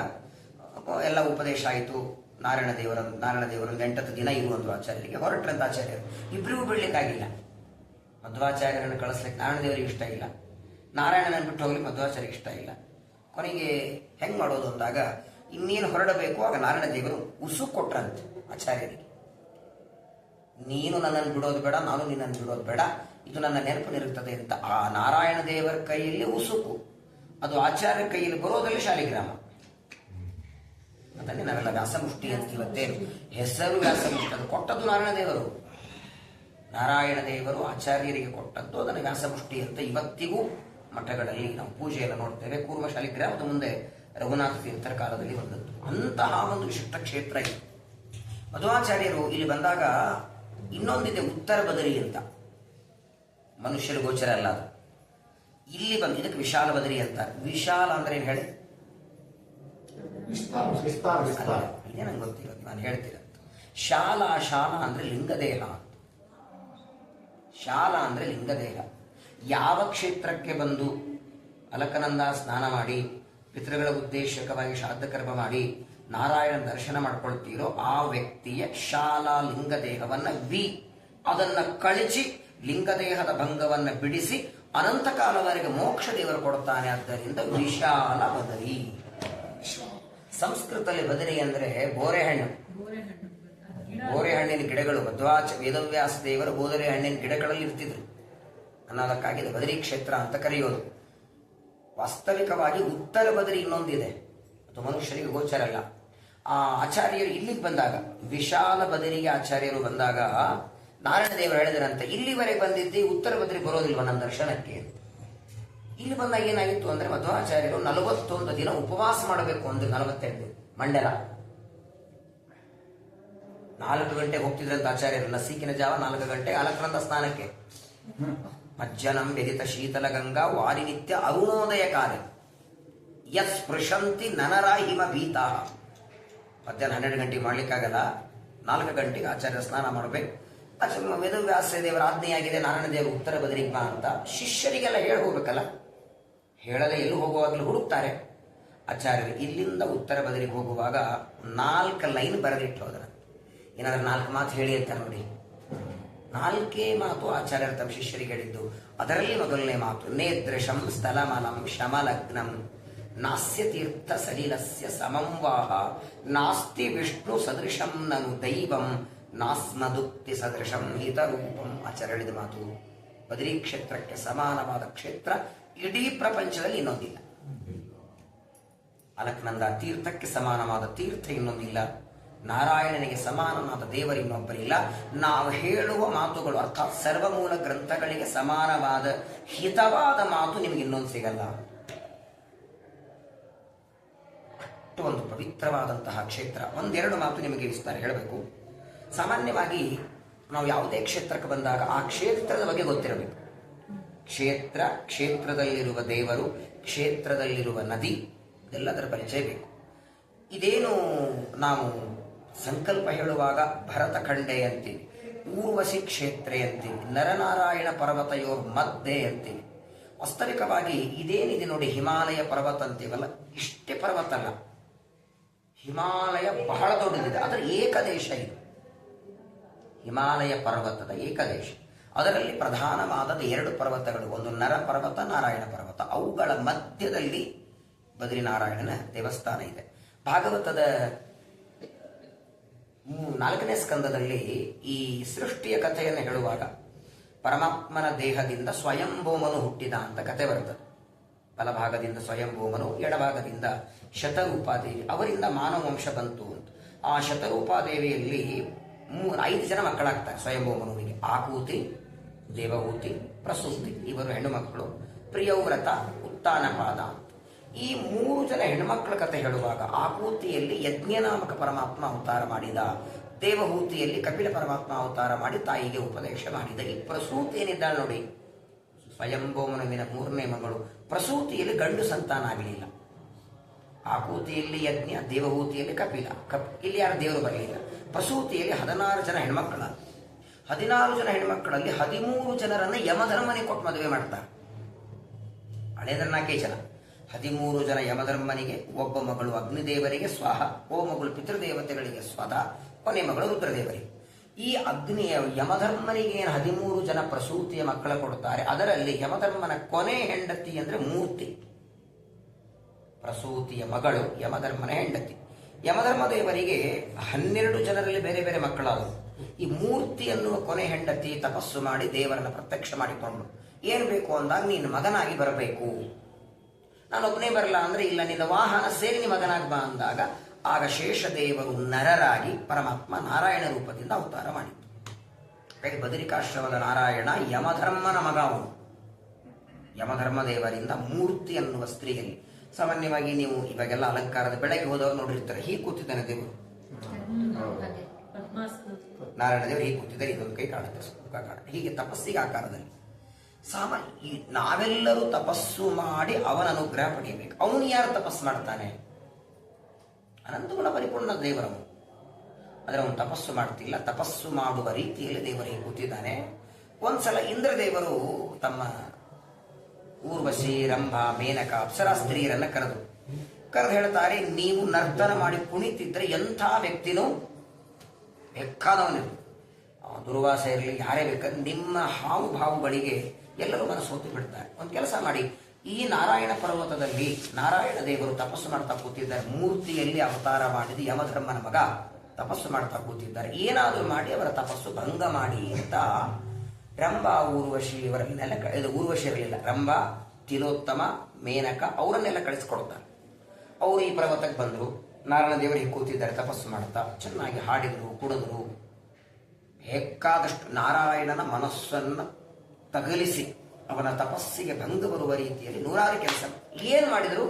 ಎಲ್ಲ ಉಪದೇಶ ಆಯಿತು. ನಾರಾಯಣ ದೇವರು 8 ದಿನ ಇರುವಂದ್ರು ಆಚಾರ್ಯರಿಗೆ. ಹೊರಟ್ರಂತ ಆಚಾರ್ಯರು ಇಬ್ಬರಿಗೂ ಬಿಡ್ಲಿಕ್ಕಾಗಿಲ್ಲ. ಮಧ್ವಾಚಾರ್ಯರನ್ನು ಕಳಿಸ್ಲಿಕ್ಕೆ ನಾರಾಯಣ ದೇವರಿಗೆ ಇಷ್ಟ ಇಲ್ಲ, ನಾರಾಯಣನನ್ನು ಬಿಟ್ಟು ಹೋಗ್ಲಿಕ್ಕೆ ಮಧ್ವಾಚಾರ್ಯರಿಗೆ ಇಷ್ಟ ಇಲ್ಲ. ಕೊನೆಗೆ ಹೆಂಗ್ ಮಾಡೋದು ಅಂದಾಗ ಇನ್ನೇನು ಹೊರಡಬೇಕು. ಆಗ ನಾರಾಯಣ ದೇವರು ಉಸು ಕೊಟ್ರಂತೆ ಆಚಾರ್ಯರಿಗೆ, ನೀನು ನನ್ನನ್ನು ಬಿಡೋದು ಬೇಡ, ನಾನು ನಿನ್ನನ್ನು ಬಿಡೋದು ಬೇಡ, ಇದು ನನ್ನ ನೆನಪಿನಿರುತ್ತದೆ ಅಂತ. ಆ ನಾರಾಯಣ ದೇವರ ಕೈಯಲ್ಲಿ ಉಸುಕು, ಅದು ಆಚಾರ್ಯ ಕೈಯಲ್ಲಿ ಬರೋದಲ್ಲಿ ಶಾಲಿಗ್ರಾಮ. ಅದನ್ನೇ ನಾವೆಲ್ಲ ವ್ಯಾಸಮುಷ್ಟಿ ಅಂತ ಇವತ್ತೇನು ಹೆಸರು ವ್ಯಾಸಮುಷ್ಟಿ, ಅದು ಕೊಟ್ಟದ್ದು ನಾರಾಯಣ ದೇವರು. ನಾರಾಯಣ ದೇವರು ಆಚಾರ್ಯರಿಗೆ ಕೊಟ್ಟದ್ದು ಅದನ್ನು ವ್ಯಾಸಮುಷ್ಟಿ ಅಂತ ಇವತ್ತಿಗೂ ಮಠಗಳಲ್ಲಿ ನಾವು ಪೂಜೆಯನ್ನು ನೋಡ್ತೇವೆ. ಕೂರ್ಮ ಶಾಲಿಗ್ರಾಮದ ಮುಂದೆ ರಘುನಾಥ ತೀರ್ಥರ ಕಾಲದಲ್ಲಿ ಬಂದದ್ದು. ಅಂತಹ ಒಂದು ವಿಶಿಷ್ಟ ಕ್ಷೇತ್ರ ಇದೆ. ಮಧ್ವಾಚಾರ್ಯರು ಇಲ್ಲಿ ಬಂದಾಗ ಇನ್ನೊಂದಿದೆ ಉತ್ತರ ಬದರಿ ಅಂತ, ಮನುಷ್ಯರ ಗೋಚರ ಅಲ್ಲ ಅದು. ಇಲ್ಲಿ ಬಂದು ಇದಕ್ಕೆ ವಿಶಾಲ ಬದರಿ ಅಂತ. ವಿಶಾಲ ಅಂದ್ರೆ ಏನ್ ಹೇಳಿ, ಇದೇ ನಂಗೆ ಗೊತ್ತಿರೋದು, ನಾನು ಹೇಳ್ತೀರ. ಶಾಲ ಅಂದ್ರೆ ಲಿಂಗದೇಹ ಅಂತ. ಶಾಲ ಅಂದ್ರೆ ಲಿಂಗದೇಹ. ಯಾವ ಕ್ಷೇತ್ರಕ್ಕೆ ಬಂದು ಅಲಕನಂದ ಸ್ನಾನ ಮಾಡಿ ಪಿತೃಗಳ ಉದ್ದೇಶಕವಾಗಿ ಶ್ರಾದ್ದ ಕರ್ಮ ಮಾಡಿ ನಾರಾಯಣ ದರ್ಶನ ಮಾಡ್ಕೊಳ್ತೀರೋ ಆ ವ್ಯಕ್ತಿಯ ಶಾಲಾ ಲಿಂಗದೇಹವನ್ನ ಅದನ್ನ ಕಳಚಿ ಲಿಂಗದೇಹದ ಭಂಗವನ್ನ ಬಿಡಿಸಿ ಅನಂತ ಕಾಲವರೆಗೆ ಮೋಕ್ಷ ದೇವರು ಕೊಡುತ್ತಾನೆ. ಆದ್ದರಿಂದ ವಿಶಾಲ ಬದರಿ. ಸಂಸ್ಕೃತದಲ್ಲಿ ಬದರಿ ಅಂದ್ರೆ ಬೋರೆಹಣ್ಣು. ಬೋರೆಹಣ್ಣಿನ ಗಿಡಗಳು ವೇದವ್ಯಾಸ ದೇವರು ಬೋದರೆ ಹಣ್ಣಿನ ಗಿಡಗಳಲ್ಲಿ ಇರ್ತಿದ್ರು ಅನ್ನೋದಕ್ಕಾಗಿ ಬದರಿ ಕ್ಷೇತ್ರ ಅಂತ ಕರೆಯೋದು. ವಾಸ್ತವಿಕವಾಗಿ ಉತ್ತರ ಬದರಿ ಇನ್ನೊಂದಿದೆ, ಅದು ಮನುಷ್ಯರಿಗೆ ಗೋಚರ ಅಲ್ಲ. ಆ ಆಚಾರ್ಯರು ಇಲ್ಲಿಗೆ ಬಂದಾಗ, ವಿಶಾಲ ಬದರಿಗೆ ಆಚಾರ್ಯರು ಬಂದಾಗ ನಾರಾಯಣ ದೇವರು ಹೇಳಿದರಂತೆ, ಇಲ್ಲಿವರೆಗೆ ಬಂದಿದ್ದೆ ಉತ್ತರ ಬದರಿ ಬರೋದಿಲ್ವ ನನ್ನ ದರ್ಶನಕ್ಕೆ. ಇಲ್ಲಿ ಬಂದಾಗ ಏನಾಗಿತ್ತು ಅಂದ್ರೆ ಮಧ್ವಾಚಾರ್ಯರು 41 ದಿನ ಉಪವಾಸ ಮಾಡಬೇಕು ಅಂದ್ರೆ 42 ಮಂಡಲ 4 ಗಂಟೆಗೆ ಹೋಗ್ತಿದ್ರಂತ ಆಚಾರ್ಯರು. ನಸಿಕಿನ ಜಾವ 4 ಗಂಟೆ ಅಲಕ್ರಂದ ಸ್ನಾನಕ್ಕೆ. ಮಜ್ಜನಂ ವ್ಯದಿತ ಶೀತಲ ಗಂಗಾ ವಾರಿ ನಿತ್ಯ ಅರುಣೋದಯ ಕಾಲ. ಯಸ್ ಸ್ಪೃಶಂತಿ ನನರ ಹಿಮ ಭೀತ. ಮಧ್ಯಾಹ್ನ 12 ಗಂಟೆಗೆ ಮಾಡ್ಲಿಕ್ಕಾಗಲ್ಲ, 4 ಗಂಟೆಗೆ ಆಚಾರ್ಯ ಸ್ನಾನ ಮಾಡಬೇಕು. ವೇದವ್ಯಾಸ ದೇವರ ಆಜ್ಞೆಯಾಗಿದೆ, ನಾರಾಯಣ ದೇವರು ಉತ್ತರ ಬದರಿಗೆ ಬಾ ಅಂತ ಶಿಷ್ಯರಿಗೆಲ್ಲ ಹೇಳಿ ಹೋಗ್ಬೇಕಲ್ಲ. ಹೇಳದೆ ಎಲ್ಲೂ ಹೋಗುವಾಗಲೂ ಹುಡುಕ್ತಾರೆ. ಆಚಾರ್ಯರು ಇಲ್ಲಿಂದ ಉತ್ತರ ಬದರಿಗೆ ಹೋಗುವಾಗ 4 ಲೈನ್ ಬರೆದಿಟ್ಟು ಹೋದ್ರ. ಏನಾದ್ರೂ 4 ಮಾತು ಹೇಳಿ ಅಂತ ನೋಡಿ. 4 ಮಾತು ಆಚಾರ್ಯರು ತಮ್ಮ ಶಿಷ್ಯರಿಗೆ ಹೇಳಿದ್ದು. ಅದರಲ್ಲಿ ಮೊದಲನೇ ಮಾತು, ನೇದೃಶಂ ಸ್ಥಲಮಲಂ ಶಮಲಗ್ನಂ ನಾಸ್ಯ ತೀರ್ಥ ಸಲಿಲಸ್ಯ ಸಮಂವಾಹ ನಾಸ್ತಿ ವಿಷ್ಣು ಸದೃಶಂ ನನು ದೈವಂ ನಾಸ್ಮದುಕ್ತಿ ಸದೃಶಂ ಹಿತರೂಪಂ. ಆಚಾರ್ಯ ಹೇಳಿದ ಮಾತು. ಬದರಿ ಕ್ಷೇತ್ರಕ್ಕೆ ಸಮಾನವಾದ ಕ್ಷೇತ್ರ ಇಡೀ ಪ್ರಪಂಚದಲ್ಲಿ ಇನ್ನೊಂದಿಲ್ಲ. ಅಲಕ್ನಂದ ತೀರ್ಥಕ್ಕೆ ಸಮಾನವಾದ ತೀರ್ಥ ಇನ್ನೊಂದಿಲ್ಲ. ನಾರಾಯಣನಿಗೆ ಸಮಾನವಾದ ದೇವರು ಇನ್ನೊಬ್ಬರಿಲ್ಲ. ನಾವು ಹೇಳುವ ಮಾತುಗಳು ಅರ್ಥಾತ್ ಸರ್ವಮೂಲ ಗ್ರಂಥಗಳಿಗೆ ಸಮಾನವಾದ ಹಿತವಾದ ಮಾತು ನಿಮಗೆ ಇನ್ನೊಂದು ಸಿಗಲ್ಲ. ಅಷ್ಟು ಒಂದು ಪವಿತ್ರವಾದಂತಹ ಕ್ಷೇತ್ರ. 1-2 ಮಾತು ನಿಮಗೆ ವಿಸ್ತಾರ ಹೇಳಬೇಕು. ಸಾಮಾನ್ಯವಾಗಿ ನಾವು ಯಾವುದೇ ಕ್ಷೇತ್ರಕ್ಕೆ ಬಂದಾಗ ಆ ಕ್ಷೇತ್ರದ ಬಗ್ಗೆ ಗೊತ್ತಿರಬೇಕು. ಕ್ಷೇತ್ರದಲ್ಲಿರುವ ದೇವರು, ಕ್ಷೇತ್ರದಲ್ಲಿರುವ ನದಿ, ಎಲ್ಲದರ ಪರಿಚಯ ಬೇಕು. ಇದೇನು ನಾವು ಸಂಕಲ್ಪ ಹೇಳುವಾಗ ಭರತಖಂಡೆ ಅಂತೀವಿ, ಊರ್ವಶಿ ಕ್ಷೇತ್ರೆ ಅಂತೀವಿ, ನರನಾರಾಯಣ ಪರ್ವತಯೋರ್ ಮಧ್ಯೆ ಅಂತೀವಿ. ವಾಸ್ತವಿಕವಾಗಿ ಇದೇನಿದೆ ನೋಡಿ, ಹಿಮಾಲಯ ಪರ್ವತ ಅಂತೀವಲ್ಲ, ಇಷ್ಟೇ ಪರ್ವತ ಅಲ್ಲ. ಹಿಮಾಲಯ ಬಹಳ ದೊಡ್ಡದಿದೆ. ಅದರ ಏಕದೇಶ ಇದು. ಹಿಮಾಲಯ ಪರ್ವತದ ಏಕದೇಶ. ಅದರಲ್ಲಿ ಪ್ರಧಾನವಾದ 2 ಪರ್ವತಗಳು, ಒಂದು ನರ ಪರ್ವತ, ನಾರಾಯಣ ಪರ್ವತ. ಅವುಗಳ ಮಧ್ಯದಲ್ಲಿ ಬದ್ರಿನಾರಾಯಣನ ದೇವಸ್ಥಾನ ಇದೆ. ಭಾಗವತದ 4ನೇ ಸ್ಕಂದದಲ್ಲಿ ಈ ಸೃಷ್ಟಿಯ ಕಥೆಯನ್ನು ಹೇಳುವಾಗ ಪರಮಾತ್ಮನ ದೇಹದಿಂದ ಸ್ವಯಂಭೂಮನು ಹುಟ್ಟಿದ ಅಂತ ಕಥೆ ಬರ್ತದೆ. ಬಲಭಾಗದಿಂದ ಸ್ವಯಂಭೂಮನು, ಎಡಭಾಗದಿಂದ ಶತರೂಪಾದೇವಿ, ಅವರಿಂದ ಮಾನವ ವಂಶ ಬಂತು ಅಂತ. ಆ ಶತರೂಪಾದೇವಿಯಲ್ಲಿ 5 ಜನ ಮಕ್ಕಳಾಗ್ತಾರೆ ಸ್ವಯಂಭೂಮನುವಿಗೆ. ಆಕೂತಿ, ದೇವಹೂತಿ, ಪ್ರಸೂತಿ, ಇವರು ಹೆಣ್ಣು ಮಕ್ಕಳು. ಪ್ರಿಯವ್ರತ, ಉತ್ತಾನಪಾದ ಅಂತ ಈ 3 ಜನ ಹೆಣ್ಣುಮಕ್ಕಳ ಕಥೆ ಹೇಳುವಾಗ ಆಕೂತಿಯಲ್ಲಿ ಯಜ್ಞನಾಮಕ ಪರಮಾತ್ಮ ಅವತಾರ ಮಾಡಿದ, ದೇವಹೂತಿಯಲ್ಲಿ ಕಪಿಲ ಪರಮಾತ್ಮ ಅವತಾರ ಮಾಡಿ ತಾಯಿಗೆ ಉಪದೇಶ ಮಾಡಿದ. ಈ ಪ್ರಸೂತಿ ಏನಿದ್ದಾಳೆ ನೋಡಿ, ಸ್ವಯಂಭೂಮನುವಿನ 3ನೇ ಮಗಳು. ಪ್ರಸೂತಿಯಲ್ಲಿ ಗಂಡು ಸಂತಾನ ಆಗಲಿಲ್ಲ. ಆಕೂತಿಯಲ್ಲಿ ಯಜ್ಞ, ದೇವಹೂತಿಯಲ್ಲಿ ಕಪಿಲ, ಇಲ್ಲಿ ಯಾರು ದೇವರು ಬರಲಿಲ್ಲ. ಪ್ರಸೂತಿಯಲ್ಲಿ 16 ಜನ ಹೆಣ್ಮಕ್ಕಳ. 16 ಜನ ಹೆಣ್ಮಕ್ಕಳಲ್ಲಿ 13 ಜನರನ್ನ ಯಮಧರ್ಮನಿಗೆ ಕೊಟ್ಟು ಮದುವೆ ಮಾಡ್ತಾರೆ. ಹಳೆಯದ್ರ 4 ಜನ, 13 ಜನ ಯಮಧರ್ಮನಿಗೆ. ಒಬ್ಬ ಮಗಳು ಅಗ್ನಿದೇವರಿಗೆ ಸ್ವಾಹ, ಒಬ್ಬ ಮಗಳು ಪಿತೃದೇವತೆಗಳಿಗೆ ಸ್ವದ, ಕೊನೆ ಮಗಳು ರುದ್ರದೇವರಿಗೆ. ಈ ಅಗ್ನಿಯ ಯಮಧರ್ಮನಿಗೆ 13 ಜನ ಪ್ರಸೂತಿಯ ಮಕ್ಕಳ ಕೊಡುತ್ತಾರೆ. ಅದರಲ್ಲಿ ಯಮಧರ್ಮನ ಕೊನೆ ಹೆಂಡತಿ ಅಂದ್ರೆ ಮೂರ್ತಿ. ಪ್ರಸೂತಿಯ ಮಗಳು ಯಮಧರ್ಮನ ಹೆಂಡತಿ. ಯಮಧರ್ಮ ದೇವರಿಗೆ 12 ಜನರಲ್ಲಿ ಬೇರೆ ಬೇರೆ ಮಕ್ಕಳಾದರು. ಈ ಮೂರ್ತಿ ಎನ್ನುವ ಕೊನೆ ಹೆಂಡತಿ ತಪಸ್ಸು ಮಾಡಿ ದೇವರನ್ನು ಪ್ರತ್ಯಕ್ಷ ಮಾಡಿಕೊಂಡು, ಏನು ಬೇಕು ಅಂದಾಗ ನೀನು ಮಗನಾಗಿ ಬರಬೇಕು. ನಾನೊಬ್ಬನೇ ಬರಲ್ಲ ಅಂದ್ರೆ, ಇಲ್ಲ ನಿನ್ನ ವಾಹನ ಸೇರಿ ನೀ ಮಗನಾಗಿ ಬಾ ಅಂದಾಗ ಆಗ ಶೇಷದೇವರು ನರರಾಗಿ ಪರಮಾತ್ಮ ನಾರಾಯಣ ರೂಪದಿಂದ ಅವತಾರ ಮಾಡಿದ್ದು. ಹಾಗೆ ಬದರಿಕಾಶ್ರಮದ ನಾರಾಯಣ ಯಮಧರ್ಮನ ಮಗ ಅವನು. ಯಮಧರ್ಮ ದೇವರಿಂದ ಮೂರ್ತಿ ಅನ್ನುವ ಸ್ತ್ರೀಯಲ್ಲಿ ಸಾಮಾನ್ಯವಾಗಿ ನೀವು ಇವಾಗೆಲ್ಲ ಅಲಂಕಾರದ ಬೆಳಗ್ಗೆ ಹೋದವರು ನೋಡಿರ್ತಾರೆ, ಹೀಗೆ ಕೂತಿದ್ದಾನೆ ದೇವರು. ನಾರಾಯಣ ದೇವರು ಹೀಗೆ ಕೂತಿದ್ದಾರೆ, ಇದೊಂದು ಕೈ ಕಾಣುತ್ತೆ, ಮುಖ ಕಾಣುತ್ತೆ, ಹೀಗೆ ತಪಸ್ಸಿಗೆ ಆಕಾರದಲ್ಲಿ. ನಾವೆಲ್ಲರೂ ತಪಸ್ಸು ಮಾಡಿ ಅವನ ಅನುಗ್ರಹ ಪಡೆಯಬೇಕು. ಅವನು ಯಾರು ತಪಸ್ಸು ಮಾಡ್ತಾನೆ? ಅನಂತಗುಣ ಪರಿಪೂರ್ಣ ದೇವರವನು. ಆದರೆ ಅವನು ತಪಸ್ಸು ಮಾಡ್ತಿಲ್ಲ. ತಪಸ್ಸು ಮಾಡುವ ರೀತಿಯಲ್ಲಿ ದೇವರಿಗೆ ಕೂತಿದ್ದಾನೆ. ಒಂದ್ಸಲ ಇಂದ್ರದೇವರು ತಮ್ಮ ಊರ್ವಶಿ, ರಂಭ, ಮೇನಕ, ಅಪ್ಸರಾ ಸ್ತ್ರೀಯರನ್ನ ಕರೆದು ಹೇಳ್ತಾರೆ, ನೀವು ನರ್ತನ ಮಾಡಿ ಕುಣಿತಿದ್ರೆ ಎಂಥ ವ್ಯಕ್ತಿನೂ ಬೇಕಾದವನಿರು, ದುರ್ವಾಸ ಇರಲಿ, ಯಾರೇ ಬೇಕಾದ್ರೆ ನಿಮ್ಮ ಹಾವು ಭಾವುಗಳಿಗೆ ಎಲ್ಲರೂ ಮನಸ್ಸು ಹೊತ್ತು ಬಿಡ್ತಾರೆ. ಒಂದು ಕೆಲಸ ಮಾಡಿ, ಈ ನಾರಾಯಣ ಪರ್ವತದಲ್ಲಿ ನಾರಾಯಣ ದೇವರು ತಪಸ್ಸು ಮಾಡ್ತಾ ಕೂತಿದ್ದಾರೆ. ಮೂರ್ತಿಯಲ್ಲಿ ಅವತಾರ ಮಾಡಿದ ಯಮಧರ್ಮನ ಮಗ ತಪಸ್ಸು ಮಾಡ್ತಾ ಕೂತಿದ್ದಾರೆ. ಏನಾದರೂ ಮಾಡಿ ಅವರ ತಪಸ್ಸು ಭಂಗ ಮಾಡಿ ಅಂತ ರಂಭ, ಊರ್ವಶಿ ಇವರನ್ನೆಲ್ಲ ಊರ್ವಶಿ ಇರಲಿಲ್ಲ, ರಂಭ, ತಿಲೋತ್ತಮ, ಮೇನಕ ಅವರನ್ನೆಲ್ಲ ಕಳಿಸ್ಕೊಡ್ತಾರೆ. ಅವರು ಈ ಪರ್ವತಕ್ಕೆ ಬಂದರು. ನಾರಾಯಣ ದೇವರಿಗೆ ಕೂತಿದ್ದಾರೆ, ತಪಸ್ಸು ಮಾಡ್ತಾ ಚೆನ್ನಾಗಿ ಹಾಡಿದರು, ಕುಡಿದ್ರು. ಬೇಕಾದಷ್ಟು ನಾರಾಯಣನ ಮನಸ್ಸನ್ನು ತಗಲಿಸಿ ಅವನ ತಪಸ್ಸಿಗೆ ಭಂಗ ಬರುವ ರೀತಿಯಲ್ಲಿ 100 ಕೆಲಸ ಏನು ಮಾಡಿದರು,